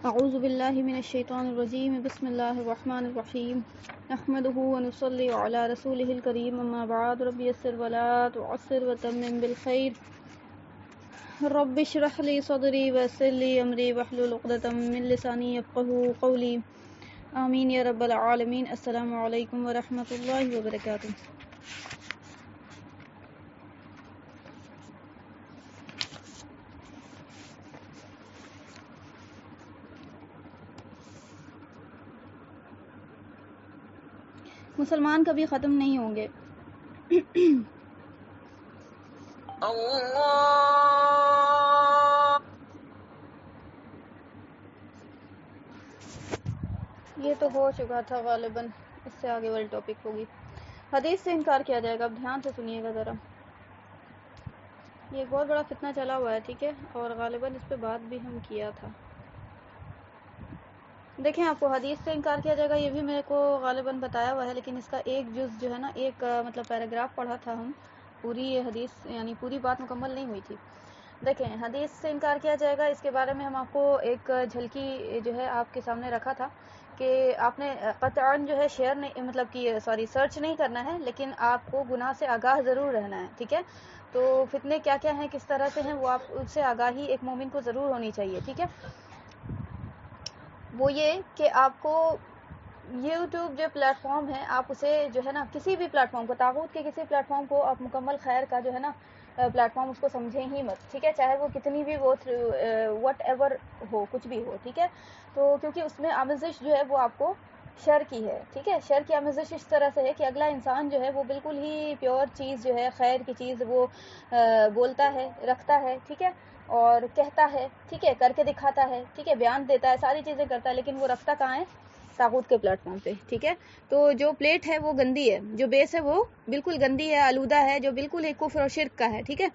اعوذ باللہ من الشیطان الرجیم بسم اللہ الرحمن الرحیم نحمده ونصلی علی رسولہ الکریم اما بعد رب یسر ولا تعسر وتمم بالخیر رب اشرح لی صدری ویسر لی امری واحلل عقدۃ من لسانی یفقهوا قولی آمین یا رب العالمین۔ السلام علیکم ورحمۃ اللہ وبرکاتہ۔ مسلمان کبھی ختم نہیں ہوں گے۔ یہ تو ہو چکا تھا غالباً، اس سے آگے والی ٹاپک ہوگی۔ حدیث سے انکار کیا جائے گا۔ اب دھیان سے سنیے گا ذرا، یہ ایک بہت بڑا فتنہ چلا ہوا ہے، ٹھیک ہے، اور غالباً اس پہ بات بھی ہم کیا تھا۔ دیکھیں، آپ کو حدیث سے انکار کیا جائے گا یہ بھی میرے کو غالباً بتایا ہوا ہے، لیکن اس کا ایک جز جو ہے نا، ایک مطلب پیراگراف پڑھا تھا ہم، پوری یہ حدیث یعنی پوری بات مکمل نہیں ہوئی تھی۔ دیکھیں، حدیث سے انکار کیا جائے گا، اس کے بارے میں ہم آپ کو ایک جھلکی جو ہے آپ کے سامنے رکھا تھا کہ آپ نے قطعاً جو ہے شیئر نہیں مطلب کہ سرچ نہیں کرنا ہے، لیکن آپ کو گناہ سے آگاہ ضرور رہنا ہے، ٹھیک ہے۔ تو فتنے کیا کیا ہیں، کس طرح سے ہیں، وہ آپ اس سے آگاہی ایک مومن کو ضرور ہونی چاہیے، ٹھیک ہے۔ وہ یہ کہ آپ کو یوٹیوب جو پلیٹ فارم ہے، آپ اسے جو ہے نا کسی بھی پلیٹ فارم کو، طاغوت کے کسی پلیٹ فارم کو آپ مکمل خیر کا جو ہے نا پلیٹ فارم اس کو سمجھیں ہی مت، ٹھیک ہے، چاہے وہ کتنی بھی وہ وٹ ایور ہو، کچھ بھی ہو، ٹھیک ہے۔ تو کیونکہ اس میں آمیزش جو ہے وہ آپ کو شر کی ہے، ٹھیک ہے۔ شر کی آمیزش اس طرح سے ہے کہ اگلا انسان جو ہے وہ بالکل ہی پیور چیز جو ہے، خیر کی چیز وہ بولتا ہے، رکھتا ہے، ٹھیک ہے، اور کہتا ہے، ٹھیک ہے، کر کے دکھاتا ہے، ٹھیک ہے، بیان دیتا ہے، ساری چیزیں کرتا ہے، لیکن وہ رکھتا کہاں ہے؟ طاغوت کے پلیٹ فارم پہ، ٹھیک ہے۔ تو جو پلیٹ ہے وہ گندی ہے، جو بیس ہے وہ بالکل گندی ہے، آلودہ ہے، جو بالکل ایک کفر اور شرک کا ہے، ٹھیک ہے۔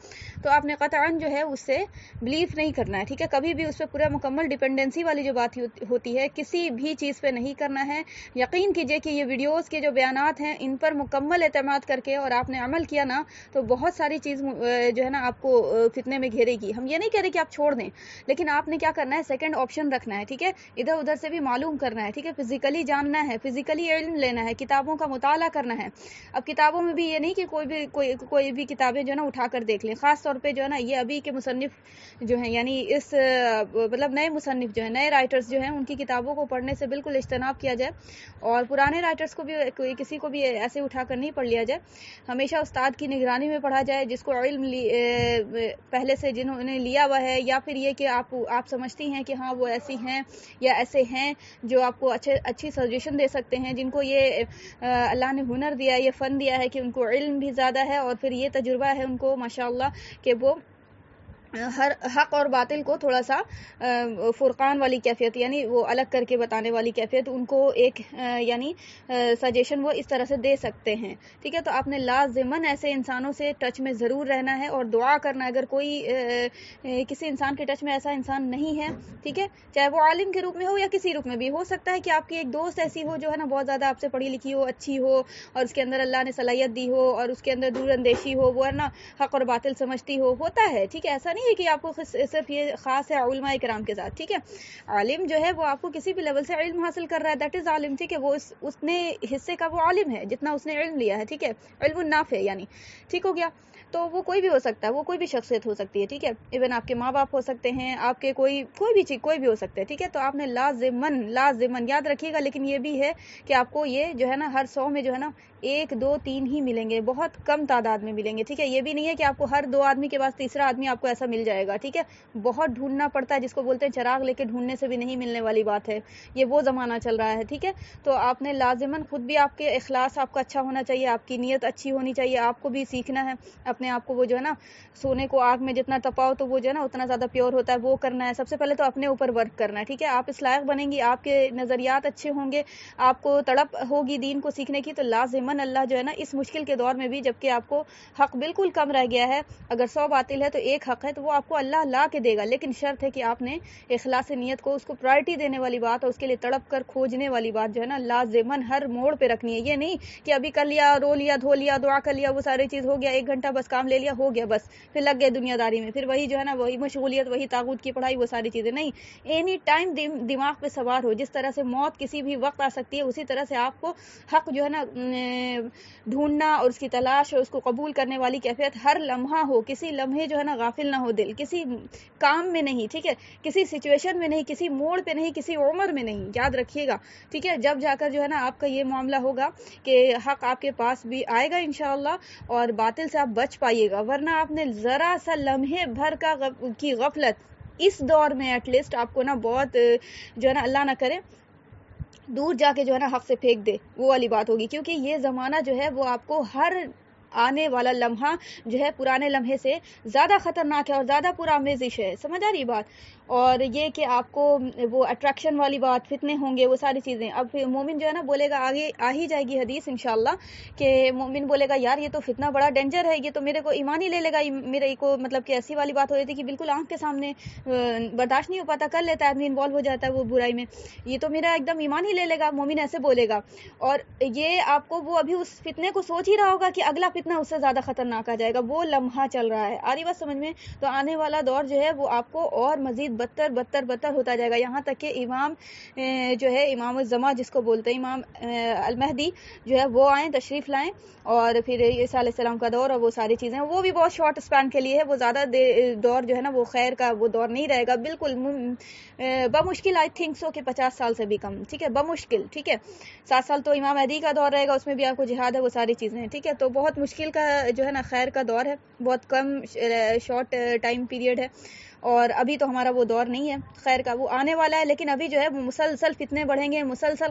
تو آپ نے قطعاً جو ہے اس سے بلیف نہیں کرنا ہے، ٹھیک ہے، کبھی بھی اس پہ پورا مکمل ڈیپینڈنسی والی جو بات ہوتی ہے کسی بھی چیز پہ نہیں کرنا ہے۔ یقین کیجئے کہ یہ ویڈیوز کے جو بیانات ہیں ان پر مکمل اعتماد کر کے اور آپ نے عمل کیا نا، تو بہت ساری چیز جو ہے نا آپ کو فتنے میں گھیرے گی۔ ہم یہ نہیں کہہ رہے کہ آپ چھوڑ دیں، لیکن آپ نے کیا کرنا ہے، سیکنڈ آپشن رکھنا ہے، ٹھیک ہے، ادھر ادھر سے بھی معلوم کرنا ہے، ٹھیک ہے، فزیکلی جاننا ہے، فزیکلی علم لینا ہے، کتابوں کا مطالعہ کرنا ہے۔ اب کتابوں میں بھی یہ نہیں کہ کوئی بھی کتابیں جو ہے نا اٹھا کر دیکھ لیں، خاص طور پہ جو ہے نا یہ ابھی کے مصنف جو ہیں، یعنی اس مطلب نئے مصنف جو ہیں، نئے رائٹرز جو ہیں، ان کی کتابوں کو پڑھنے سے بالکل اجتناب کیا جائے، اور پرانے رائٹرز کو بھی کسی کو بھی ایسے اٹھا کر نہیں پڑھ لیا جائے۔ ہمیشہ استاد کی نگرانی میں پڑھا جائے، جس کو علم پہلے سے جنہوں نے لیا ہوا ہے، یا پھر یہ کہ آپ سمجھتی ہیں کہ ہاں وہ ایسی ہیں یا ایسے ہیں جو آپ کو اچھی سجیشن دے سکتے ہیں، جن کو یہ اللہ نے ہنر دیا ہے، یہ فن دیا ہے کہ ان کو علم بھی زیادہ ہے، اور پھر یہ تجربہ ہے ان کو ماشاءاللہ کہ وہ ہر حق اور باطل کو تھوڑا سا فرقان والی کیفیت، یعنی وہ الگ کر کے بتانے والی کیفیت ان کو ایک یعنی سجیشن وہ اس طرح سے دے سکتے ہیں، ٹھیک ہے۔ تو آپ نے لازماً ایسے انسانوں سے ٹچ میں ضرور رہنا ہے اور دعا کرنا ہے۔ اگر کوئی کسی انسان کے ٹچ میں ایسا انسان نہیں ہے، ٹھیک ہے، چاہے وہ عالم کے روپ میں ہو یا کسی روپ میں بھی ہو سکتا ہے کہ آپ کی ایک دوست ایسی ہو جو ہے نا بہت زیادہ آپ سے پڑھی لکھی ہو، اچھی ہو، اور اس کے اندر اللہ نے صلاحیت دی ہو، اور اس کے اندر دور اندیشی ہو، وہ ہے نا حق اور باطل سمجھتی ہو، ہوتا ہے، ٹھیک ہے، ایسا نہیں ہے کہ آپ کو صرف یہ خاص ہے علماء کرام کے ساتھ، ٹھیک ہے۔ عالم جو ہے وہ آپ کو کسی بھی لیول سے علم حاصل کر رہا ہے، دیٹ از عالم، ٹھیک ہے، وہ اس نے حصے کا وہ عالم ہے جتنا اس نے علم لیا ہے، ٹھیک ہے، علم النافع یعنی، ٹھیک ہو گیا۔ تو وہ کوئی بھی ہو سکتا ہے، وہ کوئی بھی شخصیت ہو سکتی ہے، ٹھیک ہے، ایون آپ کے ماں باپ ہو سکتے ہیں، آپ کے کوئی بھی چیز کوئی بھی ہو سکتا ہے، ٹھیک ہے۔ تو آپ نے لازماً یاد رکھیے گا، لیکن یہ بھی ہے کہ آپ کو یہ جو ہے نا ہر 100 میں جو ہے نا 1 2 3 ہی ملیں گے، بہت کم تعداد میں ملیں گے، ٹھیک ہے۔ یہ بھی نہیں ہے کہ آپ کو ہر 2 آدمی کے بعد تیسرا آدمی آپ کو ایسا مل جائے گا، ٹھیک ہے، بہت ڈھونڈنا پڑتا ہے، جس کو بولتے ہیں چراغ لے کے ڈھونڈنے سے بھی نہیں ملنے والی بات ہے، یہ وہ زمانہ چل رہا ہے، ٹھیک ہے۔ تو آپ نے لازماً خود بھی آپ کے اخلاص آپ کا اچھا ہونا چاہیے، آپ کی نیت اچھی ہونی چاہیے، آپ کو بھی سیکھنا ہے اپنے آپ کو، وہ جو ہے نا سونے کو آگ میں جتنا تپاؤ تو وہ جو ہے نا اتنا زیادہ پیور ہوتا ہے، وہ کرنا ہے۔ سب سے پہلے تو اپنے اوپر ورک کرنا ہے، ٹھیک ہے، آپ اس لائق بنیں گی، آپ کے نظریات اچھے ہوں گے، آپ کو تڑپ ہوگی دین کو سیکھنے کی، تو لازماً اللہ جو ہے نا اس مشکل کے دور میں بھی، جبکہ آپ کو حق بالکل کم رہ گیا ہے، اگر 100 باطل ہے تو 1 حق ہے، تو وہ آپ کو اللہ لا کے دے گا، لیکن شرط ہے کہ آپ نے اخلاص نیت کو، اس کو پرائرٹی دینے والی بات اور اس کے لیے تڑپ کر کھوجنے والی بات جو ہے نا لازماً ہر موڑ پہ رکھنی ہے. یہ نہیں کہ ابھی کر لیا، رو لیا، دھو لیا، دعا کر لیا، وہ ساری چیز ہو گیا، 1 گھنٹہ بس کام لے لیا، ہو گیا، بس پھر لگ گئے دنیا داری میں، پھر وہی جو ہے نا وہی مشغولیت، وہی طاغوت کی پڑھائی، وہ ساری چیزیں نہیں. اینی ٹائم دماغ پہ سوار ہو. جس طرح سے موت کسی بھی وقت آ سکتی ہے، اسی طرح سے آپ کو حق جو ہے نا ڈھونڈنا اور اس کی تلاش اور اس کو قبول کرنے والی کیفیت ہر لمحہ ہو. کسی لمحے جو ہے نا غافل نہ ہو دل، کسی کام میں نہیں، ٹھیک ہے، کسی سچویشن میں نہیں، کسی موڑ پہ نہیں، کسی عمر میں نہیں. یاد رکھیے گا، ٹھیک ہے. جب جا کر جو ہے نا آپ کا یہ معاملہ ہوگا کہ حق آپ کے پاس بھی آئے گا انشاءاللہ اور باطل سے آپ بچ پائیے گا. ورنہ آپ نے ذرا سا لمحے بھر کی غفلت اس دور میں ایٹ لیسٹ آپ کو نا بہت جو ہے نا اللہ نہ کرے دور جا کے جو ہے نا حق سے پھینک دے، وہ والی بات ہوگی. کیونکہ یہ زمانہ جو ہے وہ آپ کو ہر آنے والا لمحہ جو ہے پرانے لمحے سے زیادہ خطرناک ہے اور زیادہ پرآمیزش ہے. سمجھ آ رہی بات؟ اور یہ کہ آپ کو وہ اٹریکشن والی بات، فتنے ہوں گے، وہ ساری چیزیں. اب مومن جو ہے نا بولے گا، آگے آ ہی جائے گی حدیث انشاءاللہ، کہ مومن بولے گا یار یہ تو فتنہ بڑا ڈینجر ہے، یہ تو میرے کو ایمان ہی لے لے گا. میرے کو مطلب کہ ایسی والی بات ہو رہی تھی کہ بالکل آنکھ کے سامنے برداشت نہیں ہو پاتا، کر لیتا ہے آدمی، انوالو ہو جاتا ہے وہ برائی میں، یہ تو میرا ایک دم ایمان ہی لے لے گا. مومن ایسے بولے گا. اور یہ آپ کو وہ ابھی اس فتنے کو سوچ ہی رہا ہوگا کہ اگلا فتنہ اس سے زیادہ خطرناک آ جائے گا، وہ لمحہ چل رہا ہے. آ رہی بات سمجھ میں؟ تو آنے والا دور جو ہے وہ آپ کو اور مزید بدتر بدتر بدتر ہوتا جائے گا، یہاں تک کہ امام جو ہے امام الزمان جس کو بولتے ہیں، امام المہدی جو ہے وہ آئیں، تشریف لائیں، اور پھر عیسیٰ علیہ السلام کا دور اور وہ ساری چیزیں، وہ بھی بہت شارٹ اسپین کے لیے ہے. وہ زیادہ دور جو ہے نا وہ خیر کا وہ دور نہیں رہے گا، بالکل بمشکل آئی تھنک سو کہ 50 سال سے بھی کم، ٹھیک ہے، بمشکل، ٹھیک ہے. 7 سال تو امام مہدی کا دور رہے گا، اس میں بھی آپ کو جہاد ہے، وہ ساری چیزیں ہیں، ٹھیک ہے. تو بہت مشکل کا جو ہے نا خیر کا دور ہے، بہت کم شارٹ ٹائم پیریڈ ہے. اور ابھی تو ہمارا وہ دور نہیں ہے خیر کا، وہ آنے والا ہے. لیکن ابھی جو ہے مسلسل فتنے بڑھیں گے، مسلسل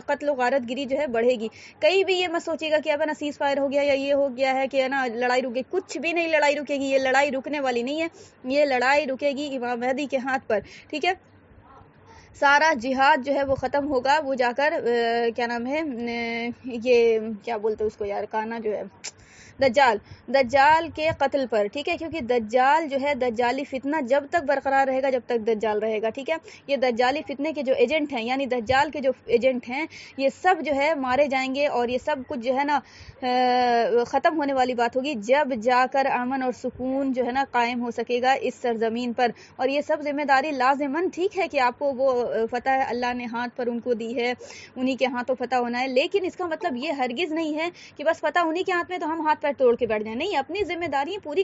قتل و غارت گری جو ہے بڑھے گی. کہیں بھی یہ مت سوچیے گا کہ اب نا سیز فائر ہو گیا یا یہ ہو گیا ہے کہ نا لڑائی رک گئی، کچھ بھی نہیں لڑائی رکے گی. یہ لڑائی رکنے والی نہیں ہے، یہ لڑائی رکے گی امام مہدی کے ہاتھ پر، ٹھیک ہے. سارا جہاد جو ہے وہ ختم ہوگا، وہ جا کر کیا نام ہے، یہ کیا بولتے اس کو یار، کانا جو ہے دجال کے قتل پر، ٹھیک ہے. کیونکہ دجال جو ہے دجالی فتنہ جب تک برقرار رہے گا جب تک دجال رہے گا، ٹھیک ہے. یہ دجالی فتنے کے جو ایجنٹ ہیں، یعنی دجال کے جو ایجنٹ ہیں، یہ سب جو ہے مارے جائیں گے. اور یہ سب کچھ جو ہے نا ختم ہونے والی بات ہوگی جب جا کر امن اور سکون جو ہے نا قائم ہو سکے گا اس سرزمین پر. اور یہ سب ذمہ داری لازماً ٹھیک ہے کہ آپ کو وہ فتح اللہ نے ہاتھ پر ان کو دی ہے، انہی کے ہاتھوں فتح ہونا ہے. لیکن اس کا مطلب یہ ہرگز نہیں ہے کہ بس فتح انہی کے ہاتھ میں تو ہم ہاتھ پیر توڑ کے بیٹھ جائیں. نہیں، اپنی ذمہ داری پوری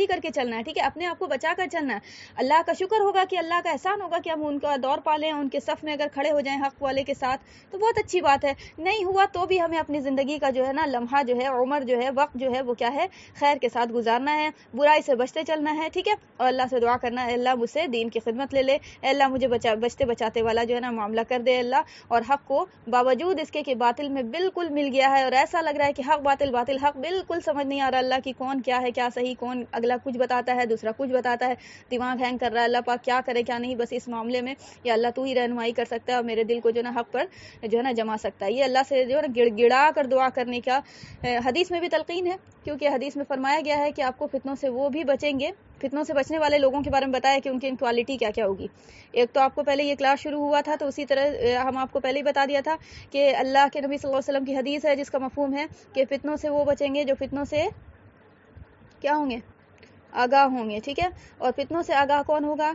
کر کے چلنا ہے، ٹھیک ہے. اپنے آپ کو بچا کر چلنا ہے. اللہ کا شکر ہوگا کہ اللہ کا احسان ہوگا کہ ہم ان کا دور پالیں، ان کے صف میں اگر کھڑے ہو جائیں حق والے کے ساتھ تو بہت اچھی بات ہے. نہیں ہوا تو بھی ہمیں اپنی زندگی کا جو ہے نا لمحہ جو ہے، عمر جو ہے، وقت جو ہے وہ کیا ہے، خیر کے ساتھ گزارنا ہے، برائی سے بچتے چلنا ہے، ٹھیک ہے. اور اللہ سے دعا کرنا ہے اللہ مجھ سے دین کی خدمت لے لے، اللہ مجھے بچتے بچاتے والا جو ہے نا معاملہ کر دے اللہ. اور حق کو باوجود اس کے کہ باطل میں بالکل مل گیا ہے اور ایسا لگ رہا ہے کہ حق باطل باطل حق، بالکل سمجھ نہیں آ رہا اللہ کی کون کیا ہے کیا صحیح، کون اگلا کچھ بتاتا ہے دوسرا کچھ بتاتا ہے، دماغ ہینگ کر رہا ہے. اللہ پاک کیا کرے کیا نہیں، بس اس معاملے میں یا اللہ تو ہی رہنمائی کر سکتا ہے اور میرے دل کو جو ہے نا حق پر جو ہے نا جما سکتا ہے. یہ اللہ سے جو ہے نا گڑ گڑا کر دعا کرنے کا حدیث میں بھی تلقین ہے. کیونکہ حدیث میں فرمایا گیا ہے کہ آپ کو فتنوں سے وہ بھی بچیں گے، فتنوں سے بچنے والے لوگوں کے بارے میں بتایا کہ ان کی کوالٹی کیا کیا ہوگی. ایک تو آپ کو پہلے یہ کلاس شروع ہوا تھا تو اسی طرح ہم آپ کو پہلے ہی بتا دیا تھا کہ اللہ کے نبی صلی اللہ علیہ وسلم کی حدیث ہے جس کا مفہوم ہے کہ فتنوں سے وہ بچیں گے جو فتنوں سے کیا ہوں گے، آگاہ ہوں گے، ٹھیک ہے. اور فتنوں سے آگاہ کون ہوگا؟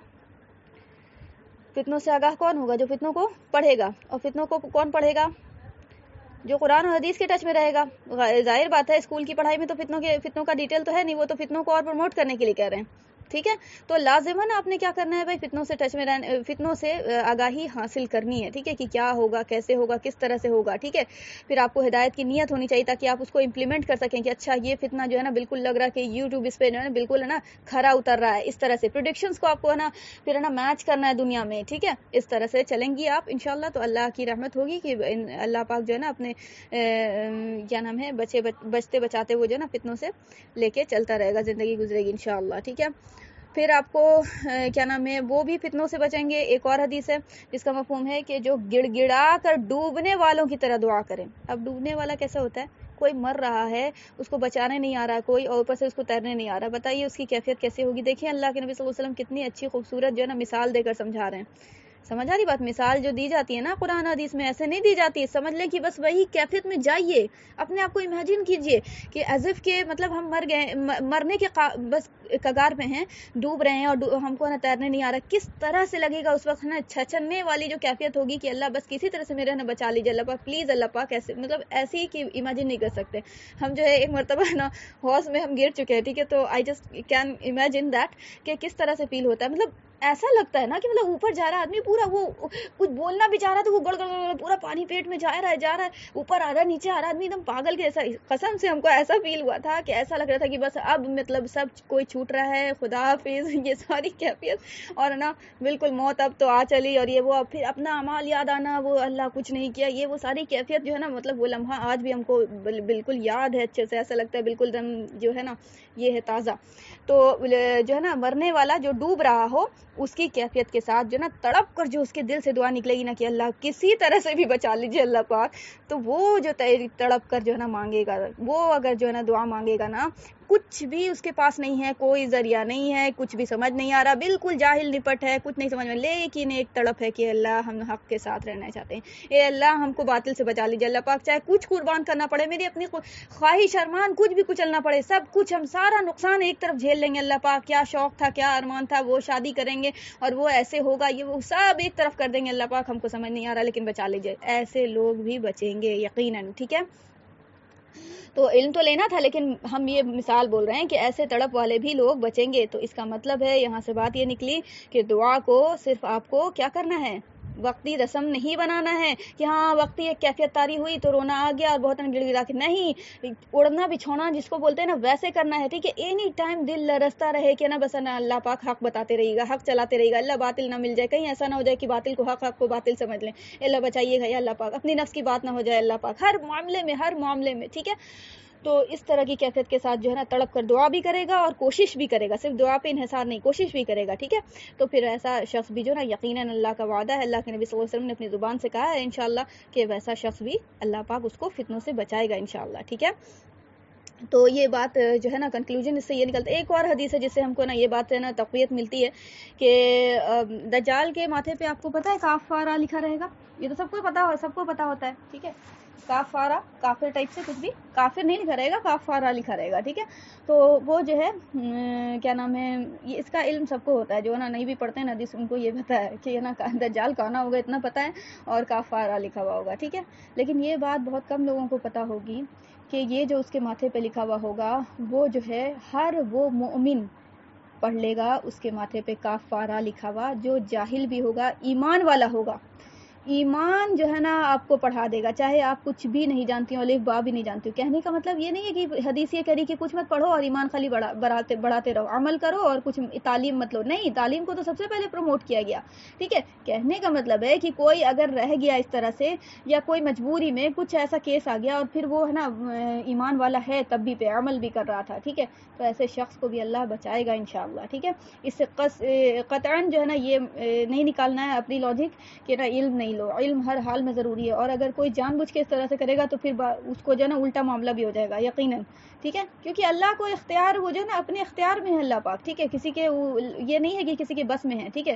فتنوں سے آگاہ کون ہوگا؟ جو فتنوں کو پڑھے گا. اور فتنوں کو کون پڑھے گا؟ جو قرآن اور حدیث کے ٹچ میں رہے گا. ظاہر بات ہے اسکول کی پڑھائی میں تو فتنوں کا ڈیٹیل تو ہے نہیں، وہ تو فتنوں کو اور پروموٹ کرنے کے لیے کہہ رہے ہیں، ٹھیک ہے. تو لازماً آپ نے کیا کرنا ہے بھائی، فتنوں سے ٹچ میں فتنوں سے آگاہی حاصل کرنی ہے، ٹھیک ہے، کہ کیا ہوگا، کیسے ہوگا، کس طرح سے ہوگا، ٹھیک ہے. پھر آپ کو ہدایت کی نیت ہونی چاہیے تاکہ آپ اس کو امپلیمنٹ کر سکیں کہ اچھا یہ فتنہ جو ہے نا بالکل لگ رہا ہے کہ یوٹیوب اس پہ جو ہے نا بالکل ہے نا کھرا اتر رہا ہے. اس طرح سے پریڈکشنز کو آپ کو ہے نا پھر ہے نا میچ کرنا ہے دنیا میں، ٹھیک ہے. اس طرح سے چلیں گی آپ انشاءاللہ تو اللہ کی رحمت ہوگی کہ اللہ پاک جو ہے نا اپنے کیا نام ہے بچتے بچاتے وہ جو ہے نا فتنوں سے لے کے چلتا رہے گا، زندگی گزرے گی انشاءاللہ، ٹھیک ہے. پھر آپ کو کیا نام ہے وہ بھی فتنوں سے بچیں گے. ایک اور حدیث ہے جس کا مفہوم ہے کہ جو گڑ گڑا کر ڈوبنے والوں کی طرح دعا کریں. اب ڈوبنے والا کیسا ہوتا ہے؟ کوئی مر رہا ہے، اس کو بچانے نہیں آ رہا کوئی، اور اوپر سے اس کو تیرنے نہیں آ رہا، بتائیے اس کی کیفیت کیسے ہوگی؟ دیکھیں اللہ کے نبی صلی اللہ علیہ وسلم کتنی اچھی خوبصورت جو ہے نا مثال دے کر سمجھا رہے ہیں. سمجھ آ رہی بات؟ مثال جو دی جاتی ہے نا قرآن حدیث میں ایسے نہیں دی جاتی، سمجھ لیں کہ بس وہی کیفیت میں جائیے، اپنے آپ کو امیجن کیجئے کہ ایز اف کہ مطلب ہم مر گئے، مرنے کے بس کگار پہ ہیں، ڈوب رہے ہیں اور ہم کو نا تیرنے نہیں آ رہا، کس طرح سے لگے گا اس وقت نا چھچنے والی جو کیفیت ہوگی کہ اللہ بس کسی طرح سے میرے نا بچا لیجیے اللہ پاک پلیز، اللہ پاک ایسے مطلب ایسی کہ امیجن نہیں کر سکتے ہم. جو ہے ایک مرتبہ نا ہاؤس میں ہم گر چکے ہیں، ٹھیک ہے، تو I just can imagine that کہ کس طرح سے فیل ہوتا ہے. مطلب ایسا لگتا ہے نا کہ مطلب اوپر جا رہا آدمی پورا، وہ کچھ بولنا بھی چاہ رہا تھا، وہ گڑ گڑ پورا پانی پیٹ میں جا رہا ہے، اوپر آ رہا ہے، نیچے آ رہا ہے، آدمی ایک دم پاگل کے ایسا. قسم سے ہم کو ایسا فیل ہوا تھا کہ ایسا لگ رہا تھا کہ بس اب مطلب سب کوئی چھوٹ رہا ہے، خدا حافظ، یہ ساری کیفیت، اور نا بالکل موت اب تو آ چلی، اور یہ وہ پھر اپنا اعمال یاد آنا، وہ اللہ کچھ نہیں کیا، یہ وہ ساری کیفیت جو ہے نا مطلب وہ لمحہ آج بھی ہم کو بالکل یاد ہے اچھے سے، ایسا لگتا ہے بالکل دم جو ہے نا یہ ہے تازہ. تو جو ہے نا مرنے والا جو ڈوب رہا ہو اس کی کیفیت کے ساتھ جو نا تڑپ کر جو اس کے دل سے دعا نکلے گی نا کہ اللہ کسی طرح سے بھی بچا لیجیے اللہ پاک، تو وہ جو تڑپ کر جو ہے نا مانگے گا، وہ اگر جو ہے نا دعا مانگے گا نا، کچھ بھی اس کے پاس نہیں ہے، کوئی ذریعہ نہیں ہے، کچھ بھی سمجھ نہیں آ رہا، بالکل جاہل نپٹ ہے، کچھ نہیں سمجھ میں، لیکن ایک تڑپ ہے کہ اللہ ہم حق کے ساتھ رہنا چاہتے ہیں، اے اللہ ہم کو باطل سے بچا لیجیے اللہ پاک، چاہے کچھ قربان کرنا پڑے، میری اپنی خواہش ارمان کچھ بھی کچلنا پڑے، سب کچھ ہم سارا نقصان ایک طرف جھیل لیں گے اللہ پاک، کیا شوق تھا، کیا ارمان تھا، وہ شادی کریں گے اور وہ ایسے ہوگا، یہ وہ سب ایک طرف کر دیں گے اللہ پاک، ہم کو سمجھ نہیں آ رہا لیکن بچا لیجیے. ایسے لوگ بھی بچیں گے یقیناً. ٹھیک ہے، تو علم تو لینا تھا لیکن ہم یہ مثال بول رہے ہیں کہ ایسے تڑپ والے بھی لوگ بچیں گے. تو اس کا مطلب ہے یہاں سے بات یہ نکلی کہ دعا کو صرف آپ کو کیا کرنا ہے، وقتی رسم نہیں بنانا ہے کہ ہاں وقتی ایک کیفیت طاری ہوئی تو رونا آ گیا اور بہت گڑ گڑا کے، نہیں، اڑنا بچھونا جس کو بولتے ہیں نا ویسے کرنا ہے. ٹھیک ہے، اینی ٹائم دل لرزتا رہے کہ نا بس نا اللہ پاک حق بتاتے رہے گا، حق چلاتے رہے گا، اللہ باطل نہ مل جائے، کہیں ایسا نہ ہو جائے کہ باطل کو حق، حق کو باطل سمجھ لیں، اللہ بچائیے گا یا اللہ پاک، اپنی نفس کی بات نہ ہو جائے اللہ پاک، ہر معاملے میں، ہر معاملے میں. ٹھیک ہے، تو اس طرح کی کیفیت کے ساتھ جو ہے نا تڑپ کر دعا بھی کرے گا اور کوشش بھی کرے گا، صرف دعا پہ انحصار نہیں، کوشش بھی کرے گا. ٹھیک ہے، تو پھر ایسا شخص بھی جو نا یقیناً اللہ کا وعدہ ہے، اللہ کے نبی صلی اللہ علیہ وسلم نے اپنی زبان سے کہا ہے انشاءاللہ کہ ویسا شخص بھی اللہ پاک اس کو فتنوں سے بچائے گا انشاءاللہ. ٹھیک ہے، تو یہ بات جو ہے نا کنکلوژن اس سے یہ نکلتا ہے. ایک اور حدیث ہے جس سے ہم کو نا یہ بات ہے نا تقویت ملتی ہے کہ دجال کے ماتھے پہ آپ کو پتا ہے کافارہ لکھا رہے گا، یہ تو سب کو پتا ہوتا ہے. ٹھیک ہے، کافارہ کافر ٹائپ سے کچھ بھی، کافر نہیں لکھا رہے گا، کافارہ لکھا رہے گا. ٹھیک ہے، تو وہ جو ہے کیا نام ہے، یہ اس کا علم سب کو ہوتا ہے، جو نا نہیں بھی پڑھتے ہیں نا حدیث ان کو یہ پتا ہے کہ نا دجال کہنا ہوگا اتنا پتا ہے، اور کافارہ لکھا ہوا ہوگا. ٹھیک ہے، لیکن یہ بات بہت کم لوگوں کو پتا ہوگی کہ یہ جو اس کے ماتھے پہ لکھا ہوا ہوگا وہ جو ہے ہر وہ مومن پڑھ لے گا اس کے ماتھے پہ کافارہ لکھا ہوا، جو جاہل بھی ہوگا، ایمان والا ہوگا، ایمان جو ہے نا آپ کو پڑھا دے گا، چاہے آپ کچھ بھی نہیں جانتی ہو، الف با بھی نہیں جانتی ہو. کہنے کا مطلب یہ نہیں ہے کہ حدیث یہ کہہ رہی کہ کچھ مت پڑھو اور ایمان خالی بڑھاتے رہو، عمل کرو اور کچھ تعلیم مت لو، نہیں، تعلیم کو تو سب سے پہلے پروموٹ کیا گیا. ٹھیک ہے، کہنے کا مطلب ہے کہ کوئی اگر رہ گیا اس طرح سے، یا کوئی مجبوری میں کچھ ایسا کیس آ گیا اور پھر وہ ہے نا ایمان والا ہے تب بھی پہ عمل بھی کر رہا تھا، ٹھیک ہے، تو ایسے شخص کو بھی اللہ بچائے گا انشاءاللہ. ٹھیک ہے، اس سے قطعاً جو ہے نا یہ نہیں نکالنا ہے اپنی لاجک کہ نا علم نہیں لو، علم ہر حال میں ضروری ہے، اور اگر کوئی جان بوجھ کے اس طرح سے کرے گا تو پھر اس کو جو ہے نا الٹا معاملہ بھی ہو جائے گا یقیناً. ٹھیک ہے، کیونکہ اللہ کو اختیار وہ جو ہے نا اپنے اختیار میں ہے اللہ پاک. ٹھیک ہے، کسی کے یہ نہیں ہے کہ کسی کے بس میں ہے. ٹھیک ہے،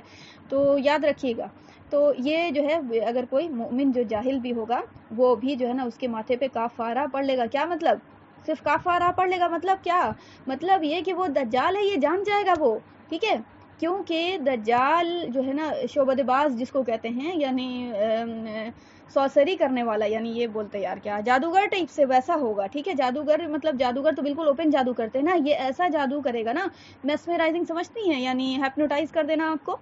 تو یاد رکھیے گا. تو یہ جو ہے اگر کوئی مومن جو جاہل بھی ہوگا وہ بھی جو ہے نا اس کے ماتھے پہ کافارہ پڑھ لے گا. کیا مطلب؟ صرف کافارہ پڑھ لے گا مطلب کیا؟ مطلب یہ کہ وہ دجال ہے یہ جان جائے گا وہ. ٹھیک ہے، کیونکہ دجال جو ہے نا شعبد باز جس کو کہتے ہیں، یعنی سوسری کرنے والا، یعنی یہ بولتے یار کیا، جادوگر ٹائپ سے ویسا ہوگا. ٹھیک ہے، جادوگر مطلب جادوگر تو بالکل اوپن جادو کرتے ہیں نا، یہ ایسا جادو کرے گا نا، میسمرائزنگ سمجھتی ہیں، یعنی ہیپنوٹائز کر دینا آپ کو.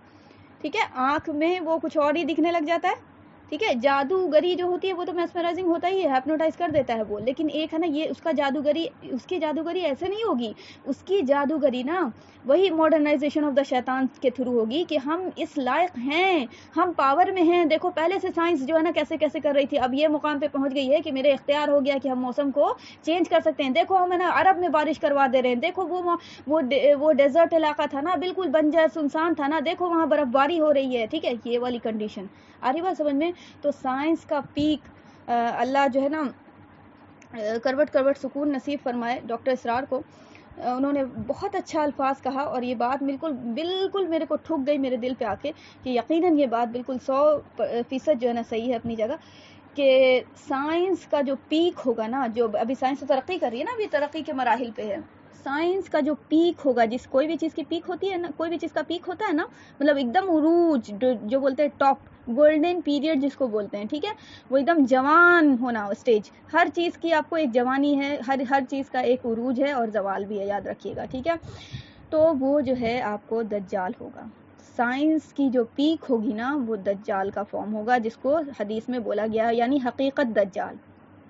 ٹھیک ہے، آنکھ میں وہ کچھ اور ہی دکھنے لگ جاتا ہے. ٹھیک ہے، جادوگری جو ہوتی ہے وہ تو میسمرائزنگ ہوتا ہی ہے، ہیپنوٹائز کر دیتا ہے وہ، لیکن ایک ہے نا یہ اس کی جادوگری ایسے نہیں ہوگی، اس کی جادوگری نا وہی ماڈرنائزیشن آف دا شیطان کے تھرو ہوگی کہ ہم اس لائق ہیں، ہم پاور میں ہیں. دیکھو پہلے سے سائنس جو ہے نا کیسے کیسے کر رہی تھی، اب یہ مقام پہ پہنچ گئی ہے کہ میرے اختیار ہو گیا کہ ہم موسم کو چینج کر سکتے ہیں. دیکھو ہم ہے نا عرب میں بارش کروا دے رہے ہیں، دیکھو وہ ڈیزرٹ علاقہ تھا نا، بالکل بنجر سنسان تھا نا، دیکھو وہاں برف باری ہو رہی ہے. ٹھیک ہے، یہ والی کنڈیشن آ رہی بات سمجھ میں. تو سائنس کا پیک اللہ جو ہے نا کروٹ کروٹ سکون نصیب فرمائے ڈاکٹر اسرار کو. انہوں نے بہت اچھا الفاظ کہا اور یہ بات بالکل میرے کو ٹھک گئی میرے دل پہ آ کے کہ یقیناً یہ بات بالکل 100% جو ہے نا صحیح ہے اپنی جگہ, کہ سائنس کا جو پیک ہوگا نا, جو ابھی سائنس تو ترقی کر رہی ہے نا, ابھی ترقی کے مراحل پہ ہے, سائنس کا جو پیک ہوگا, کوئی بھی چیز کی پیک ہوتی ہے نا, کوئی بھی چیز کا پیک ہوتا ہے نا, مطلب ایک دم عروج جو بولتے ہیں ٹاپ, گولڈن پیریڈ جس کو بولتے ہیں, ٹھیک ہے, وہ ایک دم جوان ہونا اسٹیج. ہر چیز کی آپ کو ایک جوانی ہے, ہر چیز کا ایک عروج ہے اور زوال بھی ہے, یاد رکھیے گا, ٹھیک ہے. تو وہ جو ہے آپ کو دجال ہوگا. سائنس کی جو پیک ہوگی نا وہ دجال کا فارم ہوگا, جس کو حدیث میں بولا گیا یعنی حقیقت دجال,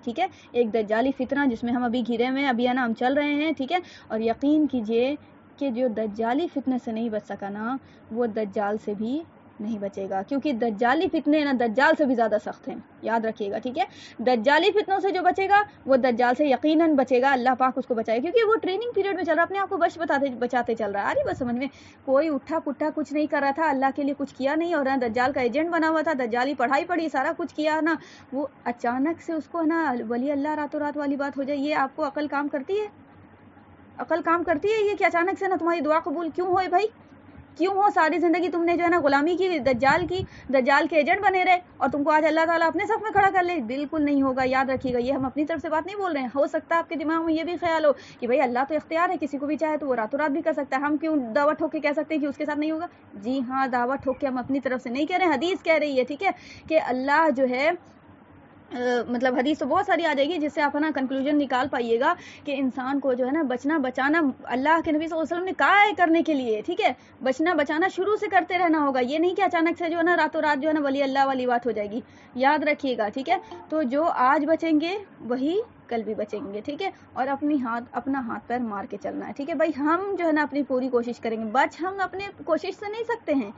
ٹھیک ہے, ایک دجالی فتنہ جس میں ہم ابھی گھرے ہوئے ہیں, ابھی ہے نا ہم چل رہے ہیں, ٹھیک ہے. اور یقین کیجئے کہ جو دجالی فتنے سے نہیں بچ سکا نا, وہ دجال سے بھی نہیں بچے گا, کیونکہ دجالی فتنے نا دجال سے بھی زیادہ سخت ہیں, یاد رکھیے گا, ٹھیک ہے. دجالی فتنوں سے جو بچے گا وہ دجال سے یقیناً بچے گا, اللہ پاک اس کو بچائے, کیونکہ وہ ٹریننگ پیریڈ میں چل رہا ہے, اپنے آپ کو بچاتے چل رہا ہے. ارے بس سمجھ میں, کوئی اٹھا پٹھا کچھ نہیں کر رہا تھا, اللہ کے لیے کچھ کیا نہیں, اور دجال کا ایجنٹ بنا ہوا تھا, دجالی پڑھائی پڑھی, سارا کچھ کیا نا, وہ اچانک سے اس کو نا ولی اللہ راتوں رات والی بات ہو جائے. یہ آپ کو عقل کام کرتی ہے؟ عقل کام کرتی ہے یہ کہ اچانک سے نا تمہاری دعا قبول کیوں ہوئے بھائی, کیوں ہو؟ ساری زندگی تم نے جو ہے نا غلامی کی, دجال کے ایجنٹ بنے رہے, اور تم کو آج اللہ تعالیٰ اپنے صف میں کھڑا کر لے. بالکل نہیں ہوگا, یاد رکھیے گا. یہ ہم اپنی طرف سے بات نہیں بول رہے ہیں. ہو سکتا ہے آپ کے دماغ میں یہ بھی خیال ہو کہ بھائی اللہ تو اختیار ہے, کسی کو بھی چاہے تو وہ راتوں رات بھی کر سکتا ہے, ہم کیوں دعوت ٹھوک کے کہہ سکتے ہیں کہ اس کے ساتھ نہیں ہوگا. جی ہاں, دعوت ٹھوک کے ہم اپنی طرف سے نہیں کہہ رہے ہیں, حدیث کہہ رہی ہے, ٹھیک ہے, کہ اللہ جو ہے مطلب حدیث تو بہت ساری آ جائے گی جس سے آپ نا کنکلوژن نکال پائیے گا کہ انسان کو جو ہے نا بچنا بچانا اللہ کے نبی صلی اللہ علیہ وسلم نے کہا ہے کرنے کے لیے, ٹھیک ہے. بچنا بچانا شروع سے کرتے رہنا ہوگا, یہ نہیں کہ اچانک سے جو ہے نا راتوں رات جو ہے نا ولی اللہ والی بات ہو جائے گی, یاد رکھیے گا, ٹھیک ہے. تو جو آج بچیں گے وہی کل بھی بچیں گے, ٹھیک ہے. اور اپنا ہاتھ پیر مار کے چلنا ہے, ٹھیک ہے بھائی. ہم جو ہے نا اپنی پوری کوشش کریں گے, ہم اپنے کوشش سے نہیں سکتے ہیں,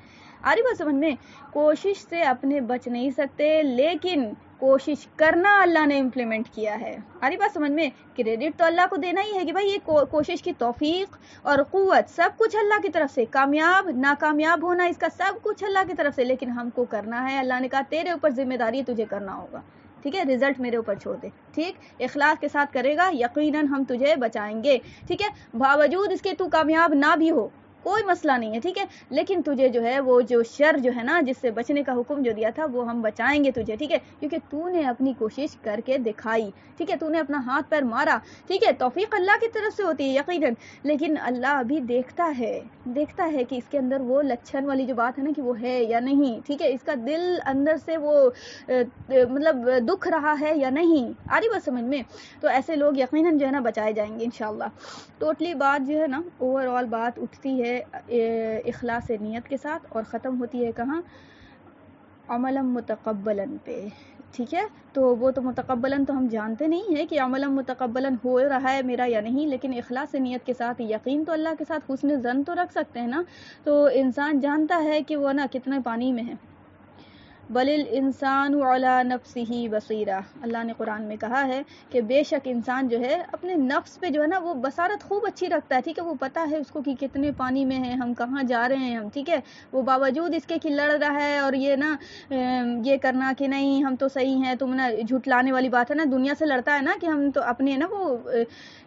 آ رہی بات سمجھ میں, کوشش سے اپنے بچ نہیں سکتے, لیکن کوشش کرنا اللہ نے امپلیمنٹ کیا ہے. آ رہی بات سمجھ میں, کریڈٹ تو اللہ کو دینا ہی ہے کہ بھائی یہ کوشش کی توفیق اور قوت سب کچھ اللہ کی طرف سے, کامیاب ناکامیاب ہونا اس کا سب کچھ اللہ کی طرف سے, لیکن ہم کو کرنا ہے. اللہ نے کہا تیرے اوپر ذمہ داری ہے, تجھے کرنا ہوگا, ٹھیک ہے, رزلٹ میرے اوپر چھوڑ دے, ٹھیک. اخلاص کے ساتھ کرے گا, یقیناً ہم تجھے بچائیں گے, ٹھیک ہے. باوجود اس کے تو کامیاب نہ بھی ہو کوئی مسئلہ نہیں ہے, ٹھیک ہے, لیکن تجھے جو ہے وہ جو شر جو ہے نا جس سے بچنے کا حکم جو دیا تھا وہ ہم بچائیں گے تجھے, ٹھیک ہے, کیونکہ تو نے اپنی کوشش کر کے دکھائی, ٹھیک ہے, تو نے اپنا ہاتھ پیر مارا, ٹھیک ہے. توفیق اللہ کی طرف سے ہوتی ہے یقیناً, لیکن اللہ ابھی دیکھتا ہے کہ اس کے اندر وہ لچھن والی جو بات ہے نا کہ وہ ہے یا نہیں, ٹھیک ہے, اس کا دل اندر سے وہ مطلب دکھ رہا ہے یا نہیں, آ رہی بات سمجھ میں. تو ایسے لوگ یقیناً جو ہے نا بچائے جائیں گے انشاءاللہ. ٹوٹلی بات جو ہے نا اوور آل بات اٹھتی ہے اخلاص نیت کے ساتھ, اور ختم ہوتی ہے کہاں؟ عملا متقبلا پہ, ٹھیک ہے. تو وہ تو متقبلا تو ہم جانتے نہیں ہیں کہ عملا متقبلا ہو رہا ہے میرا یا نہیں, لیکن اخلاص نیت کے ساتھ یقین تو اللہ کے ساتھ حسن ظن تو رکھ سکتے ہیں نا. تو انسان جانتا ہے کہ وہ نا کتنے پانی میں ہے. بل الانسان علی نفسہ بصیرہ, اللہ نے قرآن میں کہا ہے کہ بے شک انسان جو ہے اپنے نفس پہ جو ہے نا وہ بصارت خوب اچھی رکھتا ہے, ٹھیک ہے. وہ پتہ ہے اس کو کہ کتنے پانی میں ہیں ہم, کہاں جا رہے ہیں ہم, ٹھیک ہے. وہ باوجود اس کے کہ لڑ رہا ہے اور یہ نا یہ کرنا کہ نہیں ہم تو صحیح ہیں, تم نا جھٹلانے والی بات ہے نا, دنیا سے لڑتا ہے نا کہ ہم تو اپنے نا وہ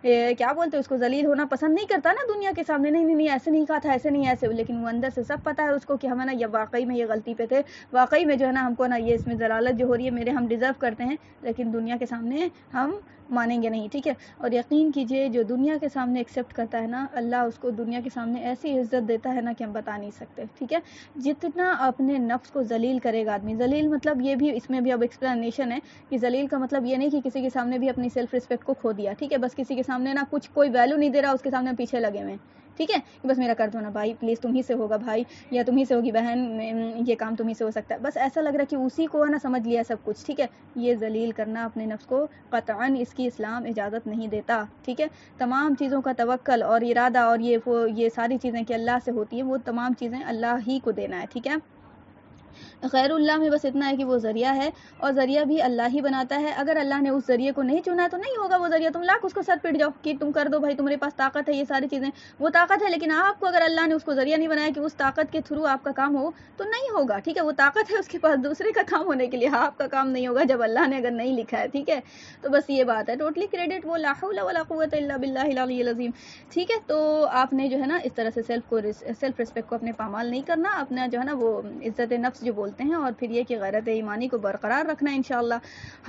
کیا بولتے ہیں اس کو, ذلیل ہونا پسند نہیں کرتا نا دنیا کے سامنے, نہیں ایسے نہیں کہا تھا, ایسے نہیں ایسے, لیکن وہ اندر سے سب پتہ ہے اس کو کہ ہمیں نا یہ واقعی میں یہ غلطی پہ تھے, واقعی میں جو ہے نا ہم کو نا یہ اس میں ضلالت جو ہو رہی ہے میرے ہم ڈیزرو کرتے ہیں, لیکن دنیا کے سامنے ہم مانیں گے نہیں, ٹھیک ہے. اور یقین کیجئے جو دنیا کے سامنے ایکسیپٹ کرتا ہے نا, اللہ اس کو دنیا کے سامنے ایسی عزت دیتا ہے نا کہ ہم بتا نہیں سکتے, ٹھیک ہے. جتنا اپنے نفس کو ذلیل کرے گا آدمی, ذلیل مطلب یہ بھی اس میں بھی اب ایکسپلینیشن ہے کہ ذلیل کا مطلب یہ نہیں کہ کسی کے سامنے بھی اپنی سیلف رسپیکٹ کو کھو دیا, ٹھیک ہے. بس کسی کے سامنے نا کچھ کوئی ویلیو نہیں دے رہا, اس کے سامنے پیچھے لگے ہوئے, ٹھیک ہے, کہ بس میرا کر دو نا بھائی پلیز, تم ہی سے ہوگا بھائی, یا تم ہی سے ہوگی بہن, یہ کام تم ہی سے ہو سکتا ہے, بس ایسا لگ رہا ہے کہ اسی کو ہے نا سمجھ لیا سب کچھ, ٹھیک ہے. یہ ذلیل کرنا اپنے نفس کو قطعاً اس کی اسلام اجازت نہیں دیتا, ٹھیک ہے. تمام چیزوں کا توکل اور ارادہ اور یہ ساری چیزیں کہ اللہ سے ہوتی ہیں, وہ تمام چیزیں اللہ ہی کو دینا ہے, ٹھیک ہے. غیر اللہ میں بس اتنا ہے کہ وہ ذریعہ ہے، اور ذریعہ بھی اللہ ہی بناتا ہے. اگر اللہ نے اس ذریعے کو نہیں چنا ہے تو نہیں ہوگا وہ ذریعہ. تم لاکھ اس کو سر پٹ جاؤ کہ تم کر دو بھائی، تمہارے پاس طاقت ہے، یہ ساری چیزیں، وہ طاقت ہے، لیکن آپ کو اگر اللہ نے اس کو ذریعہ نہیں بنایا کہ اس طاقت کے تھرو آپ کا کام ہو تو نہیں ہوگا. ٹھیک ہے، وہ طاقت ہے اس کے پاس دوسرے کا کام ہونے کے لیے، آپ کا کام نہیں ہوگا جب اللہ نے اگر نہیں لکھا ہے. ٹھیک ہے، تو بس یہ بات ہے. ٹوٹلی کریڈٹ وہ لا حول ولا قوت الا باللہ العلی العظیم. ٹھیک ہے، تو آپ نے جو ہے نا اس طرح سے سیلف ریسپیکٹ کو اپنے پامال نہیں کرنا، اپنا جو ہے نا وہ عزت نفس جو بولتے ہیں، اور پھر یہ کہ غیرت ایمانی کو برقرار رکھنا انشاءاللہ.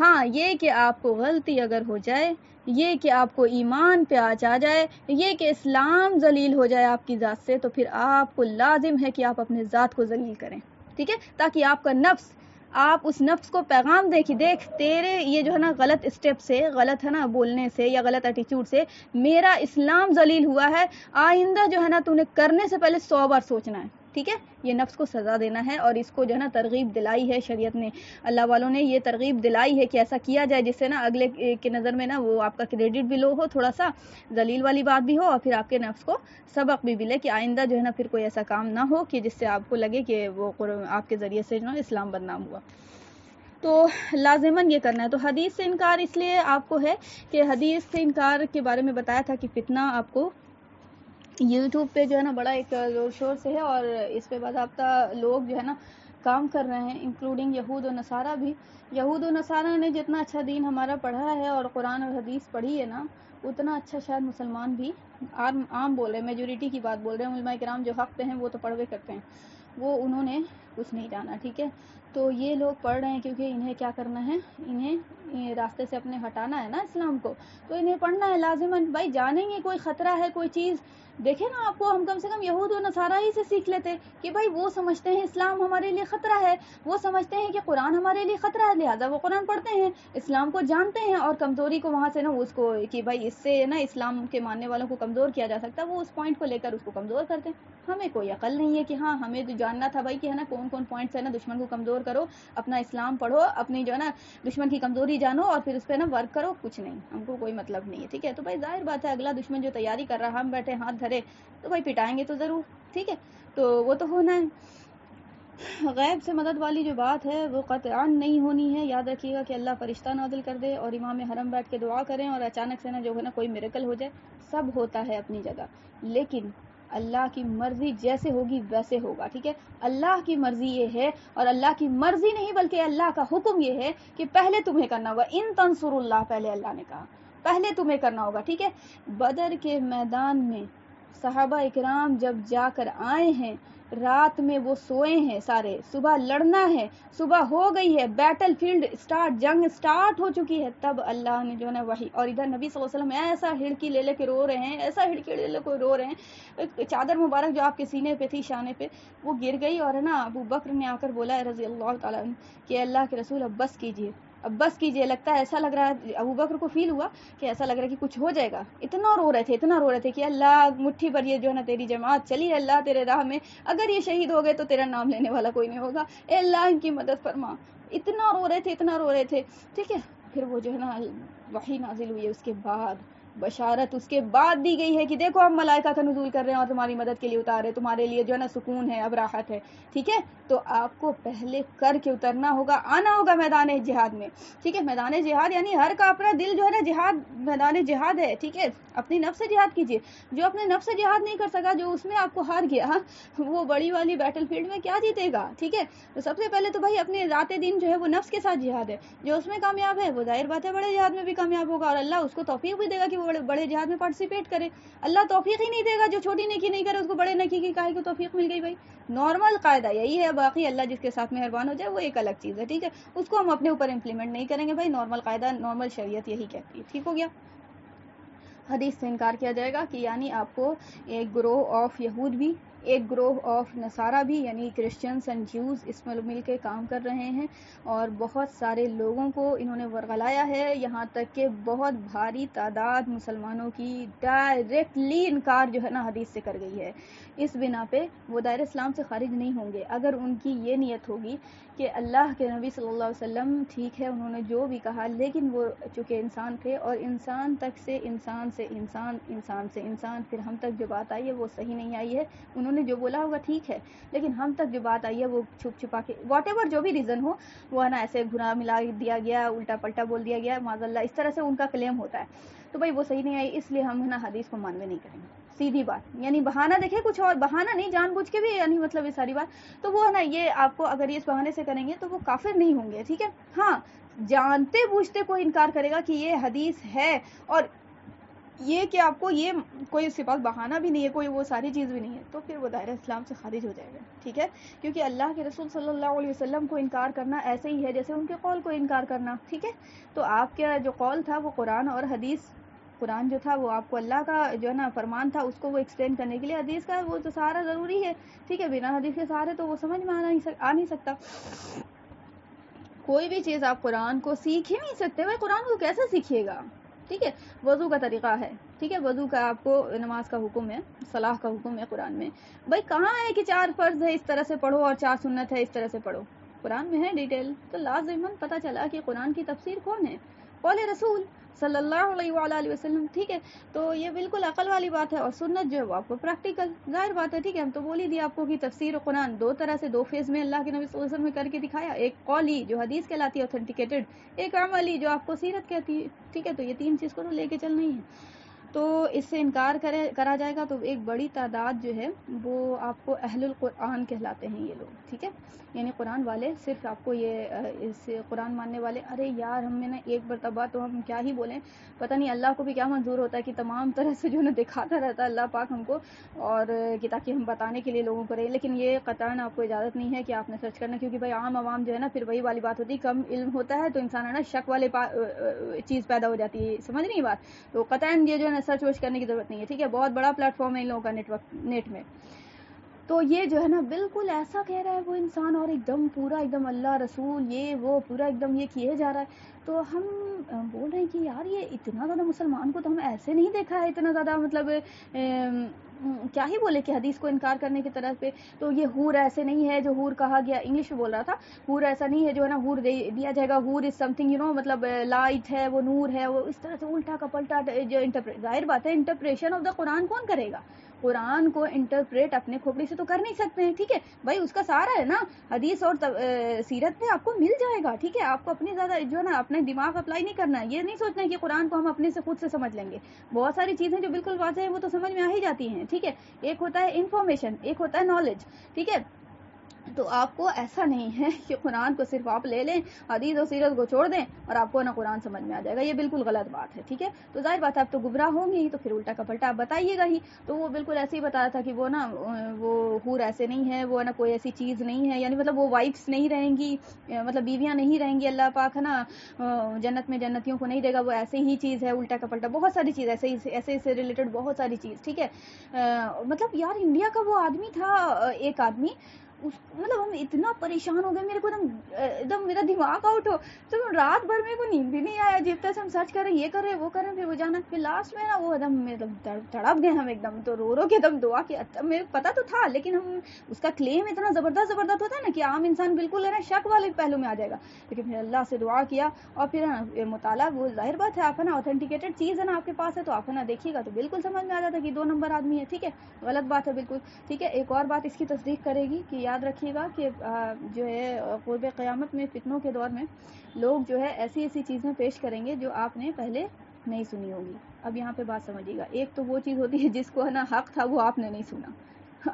ہاں، یہ کہ آپ کو غلطی اگر ہو جائے، یہ کہ آپ کو ایمان پہ آ جائے، یہ کہ اسلام ذلیل ہو جائے آپ کی ذات سے، تو پھر آپ کو لازم ہے کہ آپ اپنے ذات کو ذلیل کریں. ٹھیک ہے، تاکہ آپ کا نفس، آپ اس نفس کو پیغام دیں کہ دیکھ تیرے یہ جو ہے نا غلط اسٹیپ سے، غلط ہے نا بولنے سے یا غلط ایٹیچیوڈ سے میرا اسلام ذلیل ہوا ہے. آئندہ جو ہے نا تو نے کرنے سے پہلے 100 بار سوچنا ہے. ٹھیک ہے، یہ نفس کو سزا دینا ہے، اور اس کو جو ہے نا ترغیب دلائی ہے شریعت نے، اللہ والوں نے یہ ترغیب دلائی ہے کہ ایسا کیا جائے جس سے نا اگلے کے نظر میں نا وہ آپ کا کریڈٹ بھی لو ہو، تھوڑا سا ذلیل والی بات بھی ہو، اور پھر آپ کے نفس کو سبق بھی ملے کہ آئندہ جو ہے نا پھر کوئی ایسا کام نہ ہو کہ جس سے آپ کو لگے کہ وہ آپ کے ذریعے سے جو ہے اسلام بدنام ہوا. تو لازماً یہ کرنا ہے. تو حدیث سے انکار اس لیے آپ کو ہے کہ حدیث سے انکار کے بارے میں بتایا تھا کہ فتنہ آپ کو یوٹیوب پہ جو ہے نا بڑا ایک زور شور سے ہے، اور اس پہ باضابطہ لوگ جو ہے نا کام کر رہے ہیں، انکلوڈنگ یہود و نصارہ بھی. یہود و نصارہ نے جتنا اچھا دین ہمارا پڑھا ہے اور قرآن اور حدیث پڑھی ہے نا، اتنا اچھا شاید مسلمان بھی عام بول رہے ہیں، میجورٹی کی بات بول رہے ہیں. علماء کرام جو حق پہ ہیں وہ تو پڑھوے کرتے ہیں، وہ انہوں نے کچھ نہیں جانا. ٹھیک ہے، تو یہ لوگ پڑھ رہے ہیں کیونکہ انہیں کیا کرنا ہے، انہیں راستے سے اپنے ہٹانا ہے نا اسلام کو، تو انہیں پڑھنا ہے لازماً. بھائی جانیں گے کوئی خطرہ ہے کوئی چیز، دیکھیں نا آپ کو، ہم کم سے کم یہود و نصارہ ہی سے سیکھ لیتے کہ بھائی وہ سمجھتے ہیں اسلام ہمارے لیے خطرہ ہے، وہ سمجھتے ہیں کہ قرآن ہمارے لیے خطرہ ہے، لہٰذا وہ قرآن پڑھتے ہیں، اسلام کو جانتے ہیں، اور کمزوری کو وہاں سے نا اس کو کہ بھائی اس سے نا اسلام کے ماننے والوں کو کمزور کیا جا سکتا ہے، وہ اس پوائنٹ کو لے کر اس کو کمزور کرتے ہیں. ہمیں کوئی عقل نہیں ہے کہ ہاں ہمیں تو جاننا تھا بھائی کہ ہے نا کون کون پوائنٹس ہے نا دشمن کو کمزور کرو، اپنا اسلام پڑھو، اپنی جو ہے نا دشمن کی کمزوری جانو اور پھر اس پہ نا ورک کرو. کچھ نہیں، ہم کو کوئی مطلب نہیں ہے. ٹھیک ہے، تو بھائی ظاہر بات ہے اگلا دشمن جو تیاری کر رہا، ہم بیٹھے ہاتھ دھرے تو بھائی پٹائیں گے تو ضرور. ٹھیک ہے، تو وہ تو ہونا ہے. غیب سے مدد والی جو بات ہے وہ قطعاً نہیں ہونی ہے. یاد رکھیے گا کہ اللہ فرشتہ نازل کر دے اور امام حرم بیٹھ کے دعا کریں اور اچانک سے نا جو ہے نا کوئی میریکل ہو جائے، سب ہوتا ہے اپنی جگہ، لیکن اللہ کی مرضی جیسے ہوگی ویسے ہوگا. ٹھیک ہے، اللہ کی مرضی یہ ہے، اور اللہ کی مرضی نہیں بلکہ اللہ کا حکم یہ ہے کہ پہلے تمہیں کرنا ہوگا. ان تنصر اللہ، پہلے اللہ نے کہا پہلے تمہیں کرنا ہوگا. ٹھیک ہے، بدر کے میدان میں صحابہ اکرام جب جا کر آئے ہیں، رات میں وہ سوئے ہیں سارے، صبح لڑنا ہے، صبح ہو گئی ہے، بیٹل فیلڈ اسٹارٹ، جنگ اسٹارٹ ہو چکی ہے، تب اللہ نے جو ہے نا وحی، اور ادھر نبی صلی اللہ علیہ وسلم ایسا ہڑکی لے لے کے رو رہے ہیں، ایسا ہڑکی لے لے کے رو رہے ہیں، چادر مبارک جو آپ کے سینے پہ تھی، شانے پہ، وہ گر گئی، اور ہے نا ابو بکر نے آ کر بولا ہے رضی اللہ تعالیٰ عنہ کہ اللہ کے رسول اب بس کیجیے، اب بس کیجیے. لگتا ہے ایسا لگ رہا ہے، ابو بکر کو فیل ہوا کہ ایسا لگ رہا ہے کہ کچھ ہو جائے گا. اتنا رو رہے تھے کہ اللہ مٹھی پر یہ جو ہے نا تیری جماعت چلی ہے اللہ تیرے راہ میں، اگر یہ شہید ہو گئے تو تیرا نام لینے والا کوئی نہیں ہوگا، اے اللہ ان کی مدد فرما. اتنا رو رہے تھے. ٹھیک ہے، پھر وہ جو ہے نا وحی نازل ہوئی ہے، اس کے بعد بشارت اس کے بعد دی گئی ہے کہ دیکھو ہم ملائکہ کا نزول کر رہے ہیں اور تمہاری مدد کے لیے اتارے، تمہارے لیے جو ہے نا سکون ہے، اب راحت ہے. ٹھیک ہے، تو آپ کو پہلے کر کے اترنا ہوگا، آنا ہوگا میدان جہاد میں. ٹھیک ہے، میدان جہاد یعنی ہر کا اپنا دل جو ہے نا جہاد، میدان جہاد ہے. ٹھیک ہے، اپنی نفس سے جہاد کیجیے. جو اپنے نفس سے جہاد نہیں کر سکا، جو اس میں آپ کو ہار گیا، وہ بڑی والی بیٹل فیلڈ میں کیا جیتے گا. ٹھیک ہے، تو سب سے پہلے تو بھائی اپنے رات دن جو ہے وہ نفس کے ساتھ جہاد ہے. جو اس میں کامیاب ہے وہ ظاہر بات ہے بڑے جہاد میں بھی کامیاب ہوگا، اور اللہ اس کو توفیق بھی دے گا کہ وہ بڑے جہاد میں پارٹیسپیٹ کرے. اللہ توفیق ہی نہیں دے گا جو چھوٹی نیکی نہیں کرے، اس کو بڑے نیکی کی کاہے کو توفیق مل گئی. بھائی نارمل قاعدہ یہی ہے، باقی اللہ جس کے ساتھ مہربان ہو جائے وہ ایک الگ چیز ہے. ٹھیک ہے، اس کو ہم اپنے اوپر امپلیمنٹ نہیں کریں گے. بھائی نارمل قاعدہ، نارمل شریعت یہی کہتی ہے. ٹھیک ہو گیا. حدیث سے انکار کیا جائے گا کہ یعنی آپ کو ایک گروہ آف یہود بھی، ایک گروہ آف نصارہ بھی، یعنی کرسچنس اینڈ جیوز اس میں مل کے کام کر رہے ہیں، اور بہت سارے لوگوں کو انہوں نے ورغلایا ہے، یہاں تک کہ بہت بھاری تعداد مسلمانوں کی ڈائریکٹلی انکار جو ہے نا حدیث سے کر گئی ہے. اس بنا پہ وہ دائرہ اسلام سے خارج نہیں ہوں گے اگر ان کی یہ نیت ہوگی کہ اللہ کے نبی صلی اللہ علیہ وسلم ٹھیک ہے انہوں نے جو بھی کہا، لیکن وہ چونکہ انسان تھے، اور انسان تک سے انسان سے انسان، انسان سے انسان، پھر ہم تک جو بات آئی ہے وہ صحیح نہیں آئی ہے. انہوں انہوں نے جو بولا ہوگا ٹھیک ہے، لیکن ہم تک جو بات آئی ہے وہ چھپ چھپا کے واٹ ایور جو بھی ریزن ہو وہ ہے نا ایسے گھنا ملا دیا گیا، الٹا پلٹا بول دیا گیا، معاذ اللہ اس طرح سے ان کا کلیم ہوتا ہے، تو بھائی وہ صحیح نہیں آئی، اس لیے ہم ہے نا حدیث کو مانوے نہیں کریں گے، سیدھی بات، یعنی بہانہ دیکھیں کچھ اور بہانہ نہیں، جان بوجھ کے بھی یعنی مطلب یہ ساری بات، تو وہ ہے نا یہ آپ کو اگر اس بہانے سے کریں گے تو وہ کافر نہیں ہوں گے، ٹھیک ہے، ہاں جانتے بوجھتے کوئی انکار کرے گا کہ یہ حدیث ہے اور یہ کہ آپ کو یہ کوئی اس کے پاس بہانہ بھی نہیں ہے، کوئی وہ ساری چیز بھی نہیں ہے، تو پھر وہ دائرہ اسلام سے خارج ہو جائے گا، ٹھیک ہے، کیونکہ اللہ کے رسول صلی اللہ علیہ وسلم کو انکار کرنا ایسے ہی ہے جیسے ان کے قول کو انکار کرنا، ٹھیک ہے، تو آپ کا جو قول تھا وہ قرآن اور حدیث، قرآن جو تھا وہ آپ کو اللہ کا جو ہے نا فرمان تھا، اس کو وہ ایکسپلین کرنے کے لیے، حدیث کا وہ تو سہارا ضروری ہے، ٹھیک ہے، بنا حدیث کے سہارے تو وہ سمجھ میں آ نہیں سکتا، کوئی بھی چیز آپ قرآن کو سیکھ ہی نہیں سکتے، بھائی قرآن کو کیسے سیکھیے گا، ٹھیک ہے، وضو کا طریقہ ہے، ٹھیک ہے، وضو کا آپ کو نماز کا حکم ہے، صلاح کا حکم ہے قرآن میں، بھائی کہاں ہے کہ 4 فرض ہے اس طرح سے پڑھو اور 4 سنت ہے اس طرح سے پڑھو، قرآن میں ہے ڈیٹیل، تو لازماً پتہ چلا کہ قرآن کی تفسیر کون ہے، قول رسول صلی اللہ علیہ وآلہ وسلم، ٹھیک ہے، تو یہ بالکل عقل والی بات ہے، اور سنت جو ہے وہ آپ کو پریکٹیکل ظاہر بات ہے، ٹھیک ہے، ہم تو بول ہی دیا آپ کو کہ تفسیر قرآن 2 طرح سے 2 فیز میں اللہ کے نبی صلی اللہ علیہ وسلم نے کر کے دکھایا، ایک قولی جو حدیث کہلاتی ہے اوتھینٹیکیٹڈ، ایک عملی جو آپ کو سیرت کہتی ہے، ٹھیک ہے، تو یہ 3 چیز کو تو لے کے چلنا ہی ہے، تو اس سے انکار کرا جائے گا تو ایک بڑی تعداد جو ہے وہ آپ کو اہل القرآن کہلاتے ہیں یہ لوگ، ٹھیک ہے، یعنی قرآن والے، صرف آپ کو یہ اس قرآن ماننے والے، ارے یار ہم نے ایک مرتبہ تو ہم کیا ہی بولیں، پتہ نہیں اللہ کو بھی کیا منظور ہوتا ہے کہ تمام طرح سے جو ہے دکھاتا رہتا ہے اللہ پاک ہم کو، اور کہ تاکہ ہم بتانے کے لیے لوگوں کو رہے، لیکن یہ قطعاً آپ کو اجازت نہیں ہے کہ آپ نے سرچ کرنا، کیونکہ بھائی عام عوام جو ہے نا پھر وہی والی بات ہوتی ہے، کم علم ہوتا ہے تو انسان ہے نا شک والے چیز پیدا ہو جاتی ہے، سمجھ نہیں بات، تو قطعاً یہ جو ہے نا سرچ ورچ کرنے کی ضرورت نہیں ہے، ٹھیک ہے، بہت بڑا پلیٹ فارم ہے ان لوگوں کا نیٹ میں، تو یہ جو ہے نا بالکل ایسا کہہ رہا ہے وہ انسان، اور ایک دم پورا ایک دم اللہ رسول یہ وہ پورا ایک دم یہ کیے جا رہا ہے، تو ہم بول رہے ہیں کہ یار یہ اتنا زیادہ مسلمان کو تو ہم ایسے نہیں دیکھا ہے، اتنا زیادہ مطلب کیا ہی بولے کہ حدیث کو انکار کرنے کی طرف پہ، تو یہ حور ایسے نہیں ہے جو حور کہا گیا، انگلش میں بول رہا تھا، حور ایسا نہیں ہے جو ہے نا حور دیا جائے گا، حور از سم تھنگ مطلب لائٹ ہے، وہ نور ہے، وہ اس طرح سے الٹا کا پلٹا جو ظاہر بات ہے انٹرپریشن آف دا قرآن کون کرے گا، قرآن کو انٹرپریٹ اپنے کھوپڑی سے تو کر نہیں سکتے ہیں، ٹھیک ہے، بھائی اس کا سارا ہے نا حدیث اور سیرت میں آپ کو مل جائے گا، ٹھیک ہے، آپ کو اپنی زیادہ جو ہے نا اپنے دماغ اپلائی نہیں کرنا ہے، یہ نہیں سوچنا ہے کہ قرآن کو ہم اپنے سے خود سے سمجھ لیں گے، بہت ساری چیزیں جو بالکل واضح ہیں وہ تو سمجھ میں آ ہی جاتی ہیں، ٹھیک ہے، ایک ہوتا ہے انفارمیشن، ایک ہوتا ہے نالج، ٹھیک ہے، تو آپ کو ایسا نہیں ہے کہ قرآن کو صرف آپ لے لیں، حدیث و سیرت کو چھوڑ دیں اور آپ کو نا قرآن سمجھ میں آ جائے گا، یہ بالکل غلط بات ہے، ٹھیک ہے، تو ظاہر بات ہے آپ تو گمراہ ہوں گے ہی، تو پھر الٹا کا پلٹا آپ بتائیے گا ہی، تو وہ بالکل ایسے ہی بتا رہا تھا کہ وہ نا وہ حور ایسے نہیں ہے، وہ نا کوئی ایسی چیز نہیں ہے، یعنی مطلب وہ وائفس نہیں رہیں گی، مطلب بیویاں نہیں رہیں گی، اللہ پاک ہے نا جنت میں جنتیوں کو نہیں دے گا، وہ ایسے ہی چیز ہے، الٹا کا پلٹا بہت ساری چیز ایسے سے ریلیٹڈ بہت ساری چیز، ٹھیک ہے، مطلب یار انڈیا کا وہ آدمی تھا ایک آدمی، مطلب ہم اتنا پریشان ہو گئے، میرے کو ایک دم میرا دماغ آؤٹ ہو، تو رات بھر میں کو نیند بھی نہیں آیا، جب تک ہم سرچ کریں یہ کریں وہ کریں، پھر وہ جانا، پھر لاسٹ میں نا وہ ایک دم تڑپ گئے ہم ایک دم، تو رو کے دم دعا کیا، میرے پتا تو تھا لیکن ہم اس کا کلیم اتنا زبردست ہوتا ہے نا کہ عام انسان بالکل ہے نا شک والے پہلو میں آ جائے گا، لیکن پھر اللہ سے دعا کیا اور پھر مطالعہ، وہ ظاہر بات ہے آپ ہے نا اوتھینٹیکیٹڈ چیز ہے نا آپ کے پاس ہے تو آپ ہے نا دیکھیے گا تو بالکل سمجھ میں آ جاتا ہے کہ 2 نمبر آدمی ہے، ٹھیک ہے، غلط بات ہے بالکل، ٹھیک ہے، ایک اور بات اس کی تصدیق کرے گی کہ یاد رکھیے گا کہ جو ہے قرب قیامت میں فتنوں کے دور میں لوگ جو ہے ایسی چیزیں پیش کریں گے جو آپ نے پہلے نہیں سنی ہوگی، اب یہاں پہ بات سمجھیے گا، ایک تو وہ چیز ہوتی ہے جس کو ہے نا حق تھا وہ آپ نے نہیں سنا،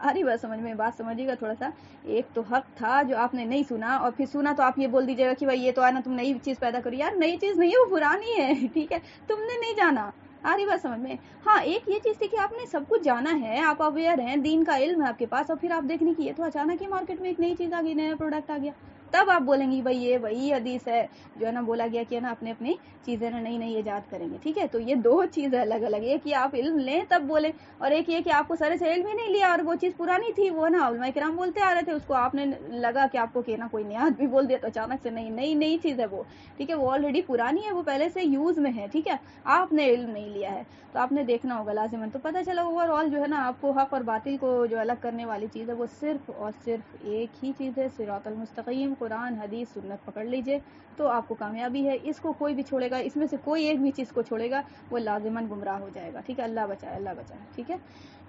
ارے بات سمجھ میں، بات سمجھیے گا تھوڑا سا، ایک تو حق تھا جو آپ نے نہیں سنا، اور پھر سنا تو آپ یہ بول دیجیے گا کہ بھائی یہ تو ہے نا تم نئی چیز پیدا کرو، یار نئی چیز نہیں ہے وہ پرانی ہے، ٹھیک ہے، تم نے نہیں جانا، آ رہی بات سمجھ میں، ہاں ایک یہ چیز تھی کہ آپ نے سب کچھ جانا ہے، آپ اویئر ہیں، دین کا علم ہے آپ کے پاس، اور پھر آپ دیکھنے کی یہ تو اچانک ہی مارکیٹ میں ایک نئی چیز آ گئی، نیا پروڈکٹ آ گیا، تب آپ بولیں گی بھائی یہ وہی حدیث ہے جو ہے نا بولا گیا کہ نا اپنی چیزیں نا نئی ایجاد کریں گے، ٹھیک ہے، تو یہ 2 چیزیں الگ الگ، ایک یہ آپ علم لیں تب بولیں، اور ایک یہ کہ آپ کو سرے سے علم ہی نہیں لیا اور وہ چیز پرانی تھی، وہ نا علماء کرام بولتے آ رہے تھے، اس کو آپ نے لگا کہ آپ کو کہ نا کوئی نیا آدمی بول دیا تو اچانک سے نئی چیز ہے وہ، ٹھیک ہے، وہ آلریڈی پرانی ہے، وہ پہلے سے یوز میں ہے، ٹھیک ہے، آپ نے علم نہیں لیا ہے، تو آپ نے دیکھنا ہوگا لازماً، تو پتہ چلا اوور آل جو ہے نا آپ کو حق اور باطل کو جو الگ کرنے والی چیز ہے وہ صرف اور صرف ایک ہی چیز ہے، صراط المستقیم، قرآن حدیث سنت پکڑ لیجئے تو آپ کو کامیابی ہے، اس کو کوئی بھی چھوڑے گا، اس میں سے کوئی ایک بھی چیز کو چھوڑے گا وہ لازماً گمراہ ہو جائے گا، ٹھیک ہے، اللہ بچائے، ٹھیک ہے،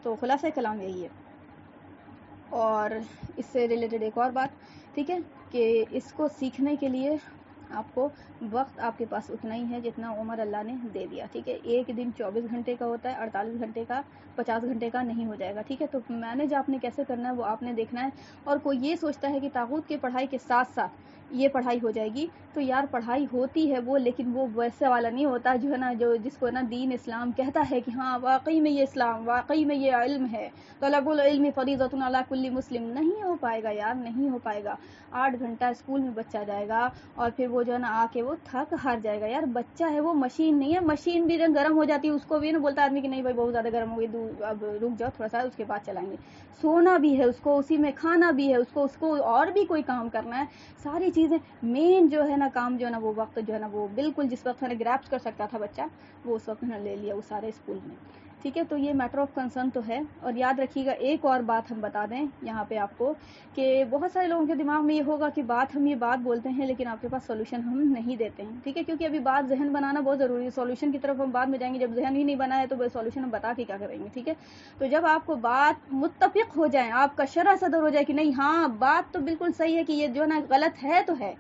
تو خلاصہ کلام یہی ہے، اور اس سے ریلیٹڈ ایک اور بات، ٹھیک ہے، کہ اس کو سیکھنے کے لیے آپ کو وقت آپ کے پاس اتنا ہی ہے جتنا عمر اللہ نے دے دیا، ٹھیک ہے. ایک دن 24 گھنٹے کا ہوتا ہے، 48 گھنٹے کا، 50 گھنٹے کا نہیں ہو جائے گا، ٹھیک ہے. تو مینیج آپ نے کیسے کرنا ہے وہ آپ نے دیکھنا ہے. اور کوئی یہ سوچتا ہے کہ طاغوت کی پڑھائی کے ساتھ ساتھ یہ پڑھائی ہو جائے گی، تو یار پڑھائی ہوتی ہے وہ، لیکن وہ ویسے والا نہیں ہوتا جو ہے نا، جو جس کو نا دین اسلام کہتا ہے کہ ہاں واقعی میں یہ اسلام، واقعی میں یہ علم ہے، طلب العلم فریضۃ علی کل مسلم. نہیں ہو پائے گا یار، نہیں ہو پائے گا. 8 گھنٹہ اسکول میں بچہ جائے گا اور پھر وہ جو ہے نا آ کے وہ تھک ہار جائے گا. یار بچہ ہے، وہ مشین نہیں ہے. مشین بھی گرم ہو جاتی ہے، اس کو بھی نا بولتا آدمی کہ نہیں بھائی بہت زیادہ گرم ہو گئی، اب رک جاؤ تھوڑا سا، اس کے بعد چلائیں گے. سونا بھی ہے اس کو، اسی میں کھانا بھی ہے اس کو اور بھی کوئی کام کرنا ہے. ساری چیزیں مین جو ہے نا کام جو ہے نا وہ وقت جو ہے نا وہ بالکل جس وقت گریپس کر سکتا تھا بچہ، وہ اس وقت نے لے لیا وہ سارے اسکول میں، ٹھیک ہے. تو یہ میٹر آف کنسرن تو ہے. اور یاد رکھیے گا ایک اور بات ہم بتا دیں یہاں پہ آپ کو، کہ بہت سارے لوگوں کے دماغ میں یہ ہوگا کہ ہم یہ بات بولتے ہیں لیکن آپ کے پاس سولوشن ہم نہیں دیتے ہیں، ٹھیک ہے. کیونکہ ابھی بات ذہن بنانا بہت ضروری ہے. سولوشن کی طرف ہم بعد میں جائیں گے، جب ذہن ہی نہیں بنا ہے تو سولوشن ہم بتا کے کیا کریں گے، ٹھیک ہے. تو جب آپ کو بات متفق ہو جائے، آپ کا شرح صدر ہو جائے کہ نہیں ہاں بات تو بالکل صحیح ہے کہ یہ جو ہے نا غلط ہے تو ہے،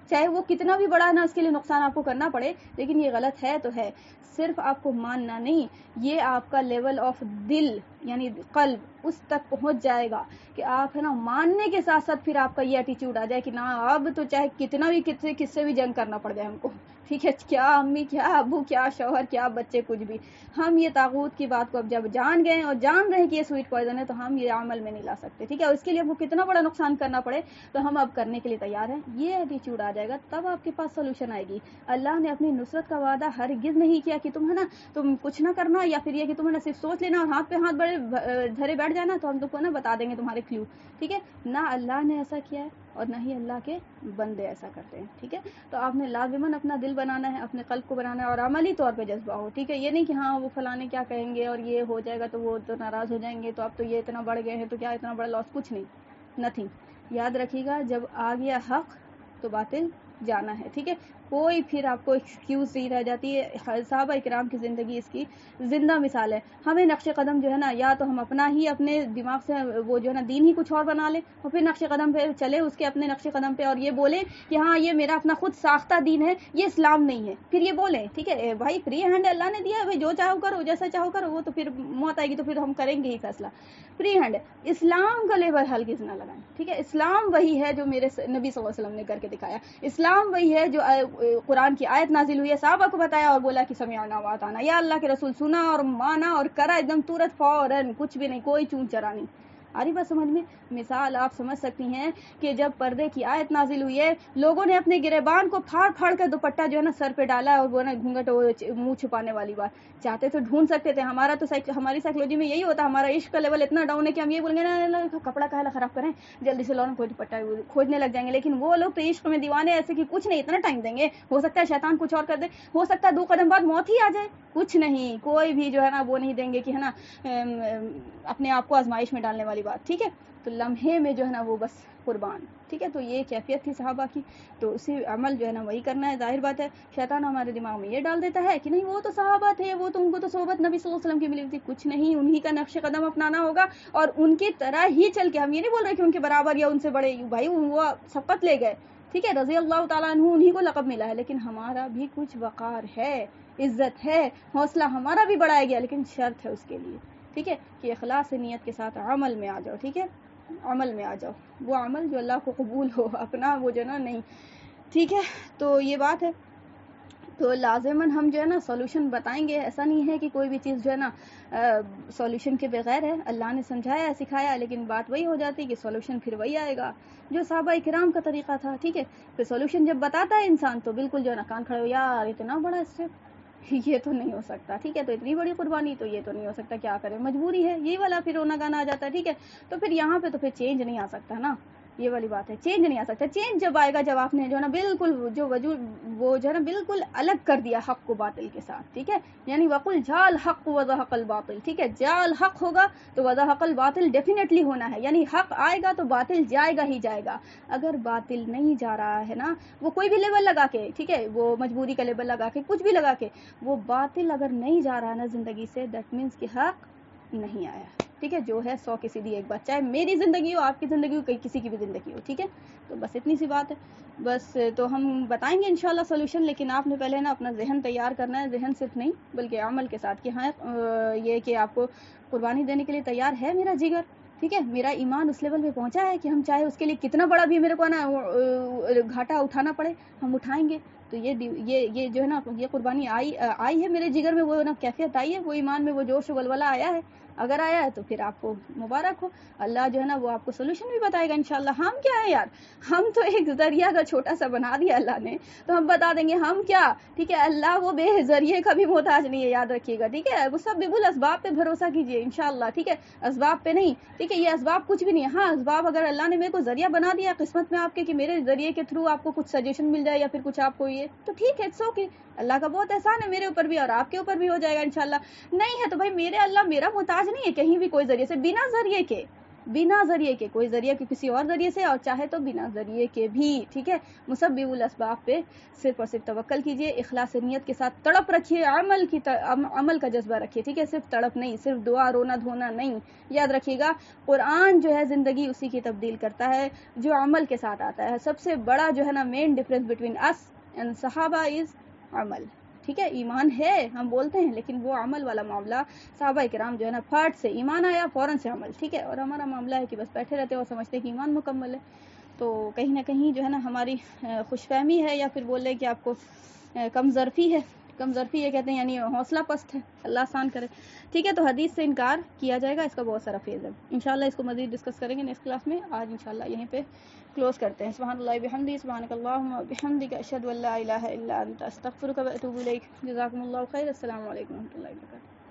چاہے وہ کتنا بھی بڑا نا اس کے لیے نقصان آپ کو کرنا پڑے، لیکن یہ غلط ہے تو ہے. صرف آپ کو ماننا نہیں، یہ آپ کا لیول آف دل یعنی قلب اس تک پہنچ جائے گا کہ آپ ہے نا ماننے کے ساتھ ساتھ پھر آپ کا یہ ایٹیچیوڈ آ جائے کہ نا اب تو چاہے کتنا بھی کس سے بھی جنگ کرنا پڑ جائے ہم کو، ٹھیک ہے. کیا امی، کیا ابو، کیا شوہر، کیا بچے، کچھ بھی، ہم یہ طاغوت کی بات کو اب جب جان گئے اور جان رہے ہیں کہ یہ سویٹ پوائزن ہے، تو ہم یہ عمل میں نہیں لا سکتے، ٹھیک ہے. اور اس کے لیے وہ کتنا بڑا نقصان کرنا پڑے تو ہم اب کرنے کے لیے تیار ہیں. یہ ایٹیچیوڈ آ جائے گا تب آپ کے پاس سولوشن آئے گی. اللہ نے اپنی نصرت کا وعدہ ہرگز نہیں کیا کہ تم ہے نا تم کچھ نہ کرنا، یا پھر یہ کہ تم ہے نا صرف سوچ لینا اور ہاتھ پہ ہاتھ بڑے دھرے بیٹھ جانا تو ہم تم کو نا بتا دیں گے تمہارے کلیو، ٹھیک ہے. نہ اللہ نے ایسا کیا ہے اور نہ ہی اللہ کے بندے ایسا کرتے ہیں، ٹھیک ہے. تو آپ نے لازماً اپنا دل بنانا ہے، اپنے قلب کو بنانا ہے اور عملی طور پہ جذبہ ہو، ٹھیک ہے. یہ نہیں کہ ہاں وہ فلانے کیا کہیں گے اور یہ ہو جائے گا تو وہ تو ناراض ہو جائیں گے تو اب تو یہ اتنا بڑھ گئے ہیں تو کیا اتنا بڑا لاس، کچھ نہیں، نتھنگ. یاد رکھیے گا جب آ گیا حق تو باطل جانا ہے، ٹھیک ہے. کوئی پھر آپ کو ایکسکیوز نہیں رہ جاتی ہے. صحابہ کرام کی زندگی اس کی زندہ مثال ہے. ہمیں نقش قدم جو ہے نا یا تو ہم اپنا ہی اپنے دماغ سے وہ جو ہے نا دین ہی کچھ اور بنا لیں اور پھر نقش قدم پہ چلے اس کے اپنے نقش قدم پہ اور یہ بولیں کہ ہاں یہ میرا اپنا خود ساختہ دین ہے، یہ اسلام نہیں ہے، پھر یہ بولیں ٹھیک ہے بھائی فری ہینڈ اللہ نے دیا ہے، بھائی جو چاہو کرو، جیسا چاہو کرو. وہ تو پھر موت آئے گی تو پھر ہم کریں گے ہی فیصلہ. فری ہینڈ اسلام کا لیبل ہرگز نہ لگائیں، ٹھیک ہے. اسلام وہی ہے جو میرے نبی صلی اللہ علیہ وسلم نے کر کے دکھایا. اسلام وہی ہے جو قرآن کی آیت نازل ہوئی ہے، صحابہ کو بتایا اور بولا کہ سمعنا واطعنا، یا اللہ کے رسول سنا اور مانا اور کرا ایک دم تورت فوراً، کچھ بھی نہیں، کوئی چون چرا نہیں. آ رہی بات سمجھ میں؟ مثال آپ سمجھ سکتی ہیں کہ جب پردے کی آیت نازل ہوئی ہے لوگوں نے اپنے گریبان کو پھاڑ پھاڑ کر دوپٹہ جو ہے نا سر پہ ڈالا اور وہ نا گھونگھٹ منہ چھپانے والی بات چاہتے تو ڈھونڈ سکتے تھے. ہمارا تو ہماری سائیکولوجی میں یہی ہوتا ہے، ہمارا عشق کا لیول اتنا ڈاؤن ہے کہ ہم یہ بولیں گے نا کپڑا کاہلا خراب کریں، جلدی سے لوگوں کو دوپٹہ کھوجنے لگ جائیں گے. لیکن وہ لوگ تو عشق میں دیوانے ایسے کہ کچھ نہیں، اتنا ٹائم دیں گے، ہو سکتا ہے شیطان کچھ اور کر دے، ہو سکتا ہے 2 قدم بعد موت ہی آ جائے، کچھ نہیں، کوئی بھی جو ہے نا وہ نہیں دیں گے کہ ہے نا اپنے آپ کو آزمائش میں ڈالنے والی بات، ٹھیک ہے. تو لمحے میں جو ہے نا وہ بس قربان، ٹھیک ہے. تو یہ کیفیت تھی صحابہ کی، تو اسی عمل جو ہے نا وہی کرنا ہے. ظاہر بات ہے شیطان ہمارے دماغ میں یہ ڈال دیتا ہے کہ نہیں وہ تو صحابہ تھے، وہ تو ان کو تو صحبت نبی صلی اللہ علیہ وسلم کی ملی تھی. کچھ نہیں، انہی کا نقش قدم اپنانا ہوگا اور ان کی طرح ہی چل کے. ہم یہ نہیں بول رہے کہ ان کے برابر یا ان سے بڑے، بھائی وہ سبقت لے گئے، ٹھیک ہے، رضی اللہ تعالیٰ عنہ انہی کو لقب ملا ہے، لیکن ہمارا بھی کچھ وقار ہے، عزت ہے، حوصلہ ہمارا بھی بڑھایا گیا، لیکن شرط ہے اس کے لیے، ٹھیک ہے، کہ اخلاص نیت کے ساتھ عمل میں آ جاؤ، ٹھیک ہے. عمل میں آ جاؤ، وہ عمل جو اللہ کو قبول ہو، اپنا وہ جو نا نہیں، ٹھیک ہے. تو یہ بات ہے. تو لازماً ہم جو ہے نا سولوشن بتائیں گے. ایسا نہیں ہے کہ کوئی بھی چیز جو ہے نا سولوشن کے بغیر ہے. اللہ نے سمجھایا ہے، سکھایا، لیکن بات وہی ہو جاتی کہ سولوشن پھر وہی آئے گا جو صحابہ کرام کا طریقہ تھا، ٹھیک ہے. پھر سولوشن جب بتاتا ہے انسان تو بالکل جو ہے نا کان کھڑے ہو، یار اتنا بڑا اسٹیپ یہ تو نہیں ہو سکتا، ٹھیک ہے. تو اتنی بڑی قربانی تو یہ تو نہیں ہو سکتا، کیا کرے، مجبوری ہے، یہی والا پھر رونا گانا آ جاتا ہے، ٹھیک ہے. تو پھر یہاں پہ تو پھر چینج نہیں آ سکتا نا، یہ والی بات ہے. چینج نہیں آ سکتا. چینج جب آئے گا جب آپ نے جو ہے نا بالکل جو وجود وہ جو ہے نا بالکل الگ کر دیا حق کو باطل کے ساتھ، ٹھیک ہے. یعنی وقل جاء الحق وزهق الباطل، ٹھیک ہے. جاء الحق ہوگا تو وزهق الباطل ڈیفینیٹلی ہونا ہے، یعنی حق آئے گا تو باطل جائے گا ہی جائے گا. اگر باطل نہیں جا رہا ہے نا، وہ کوئی بھی لیول لگا کے، ٹھیک ہے، وہ مجبوری کا لیول لگا کے، کچھ بھی لگا کے، وہ باطل اگر نہیں جا رہا ہے نا زندگی سے، دیٹ مینس کہ حق نہیں آیا. ٹھیک ہے, جو ہے 100 کی سیدھی ایک بات, چاہے میری زندگی ہو, آپ کی زندگی ہو, کسی کی بھی زندگی ہو. ٹھیک ہے, تو بس اتنی سی بات ہے. بس تو ہم بتائیں گے انشاءاللہ سولوشن, لیکن آپ نے پہلے نا اپنا ذہن تیار کرنا ہے, ذہن صرف نہیں بلکہ عمل کے ساتھ, کہ ہاں یہ کہ آپ کو قربانی دینے کے لیے تیار ہے میرا جگر. ٹھیک ہے, میرا ایمان اس لیول پہ پہنچا ہے کہ ہم چاہے اس کے لیے کتنا بڑا بھی میرے کو نا گھاٹا اٹھانا پڑے, ہم اٹھائیں گے. تو یہ جو ہے نا, یہ قربانی آئی ہے میرے جگر میں, وہ نا کیفیت آئی ہے, وہ ایمان میں وہ جوش و ولولہ آیا ہے. اگر آیا ہے تو پھر آپ کو مبارک ہو. اللہ جو ہے نا وہ آپ کو سولوشن بھی بتائے گا انشاءاللہ. ہم کیا ہے یار, ہم تو ایک ذریعہ کا چھوٹا سا بنا دیا اللہ نے, تو ہم بتا دیں گے ہم کیا. ٹھیک ہے, اللہ وہ بے ذریعے کا بھی محتاج نہیں ہے, یاد رکھیے گا. ٹھیک ہے, وہ سب بالکل اسباب پہ بھروسہ کیجیے انشاءاللہ. ٹھیک ہے, اسباب پہ نہیں. ٹھیک ہے, یہ اسباب کچھ بھی نہیں ہے. ہاں, اسباب اگر اللہ نے میرے کو ذریعہ بنا دیا قسمت میں آپ کے, کہ میرے ذریعے کے تھرو آپ کو کچھ سجیشن مل جائے یا پھر کچھ آپ کو یہ, تو ٹھیک ہے, اٹس اوکے. اللہ کا بہت احسان ہے میرے اوپر بھی, اور آپ کے اوپر بھی ہو جائے گا انشاءاللہ. نہیں ہے تو بھائی میرے اللہ میرا محتاج نہیں ہے کہیں بھی کوئی ذریعے سے, بنا ذریعے کے کوئی ذریعہ کے کسی اور ذریعے سے, اور چاہے تو بنا ذریعے کے بھی. ٹھیک ہے, مسبب الاسباب پہ صرف اور صرف توکل کیجئے, اخلاص نیت کے ساتھ تڑپ رکھیے, عمل کا جذبہ رکھیے. ٹھیک ہے, صرف تڑپ نہیں, صرف دعا رونا دھونا نہیں. یاد رکھیے گا, قرآن جو ہے زندگی اسی کی تبدیل کرتا ہے جو عمل کے ساتھ آتا ہے. سب سے بڑا جو ہے نا main difference between us and صحابہ از عمل. ٹھیک ہے, ایمان ہے ہم بولتے ہیں, لیکن وہ عمل والا معاملہ, صحابہ کرام جو ہے نا پھٹ سے ایمان آیا فوراً سے عمل. ٹھیک ہے, اور ہمارا معاملہ ہے کہ بس بیٹھے رہتے اور سمجھتے کہ ایمان مکمل ہے. تو کہیں نہ کہیں جو ہے نا ہماری خوش فہمی ہے, یا پھر بول لیں کہ آپ کو کم ظرفی ہے. کم ظرفی یہ کہتے ہیں یعنی حوصلہ پست ہے, اللہ آسان کرے. ٹھیک ہے, تو حدیث سے انکار کیا جائے گا, اس کا بہت سارا فیض ہے. انشاءاللہ اس کو مزید ڈسکس کریں گے نیکسٹ کلاس میں. آج انشاءاللہ یہیں پہ کلوز کرتے ہیں. سبحان اللہ بحمدہ, سبحانک اللہم بحمدک, اشہد ان لا الہ الا انت, استغفرک و اتوب الیک. جزاکم اللہ خیر. السلام علیکم و رحمۃ اللہ وبرکاتہ.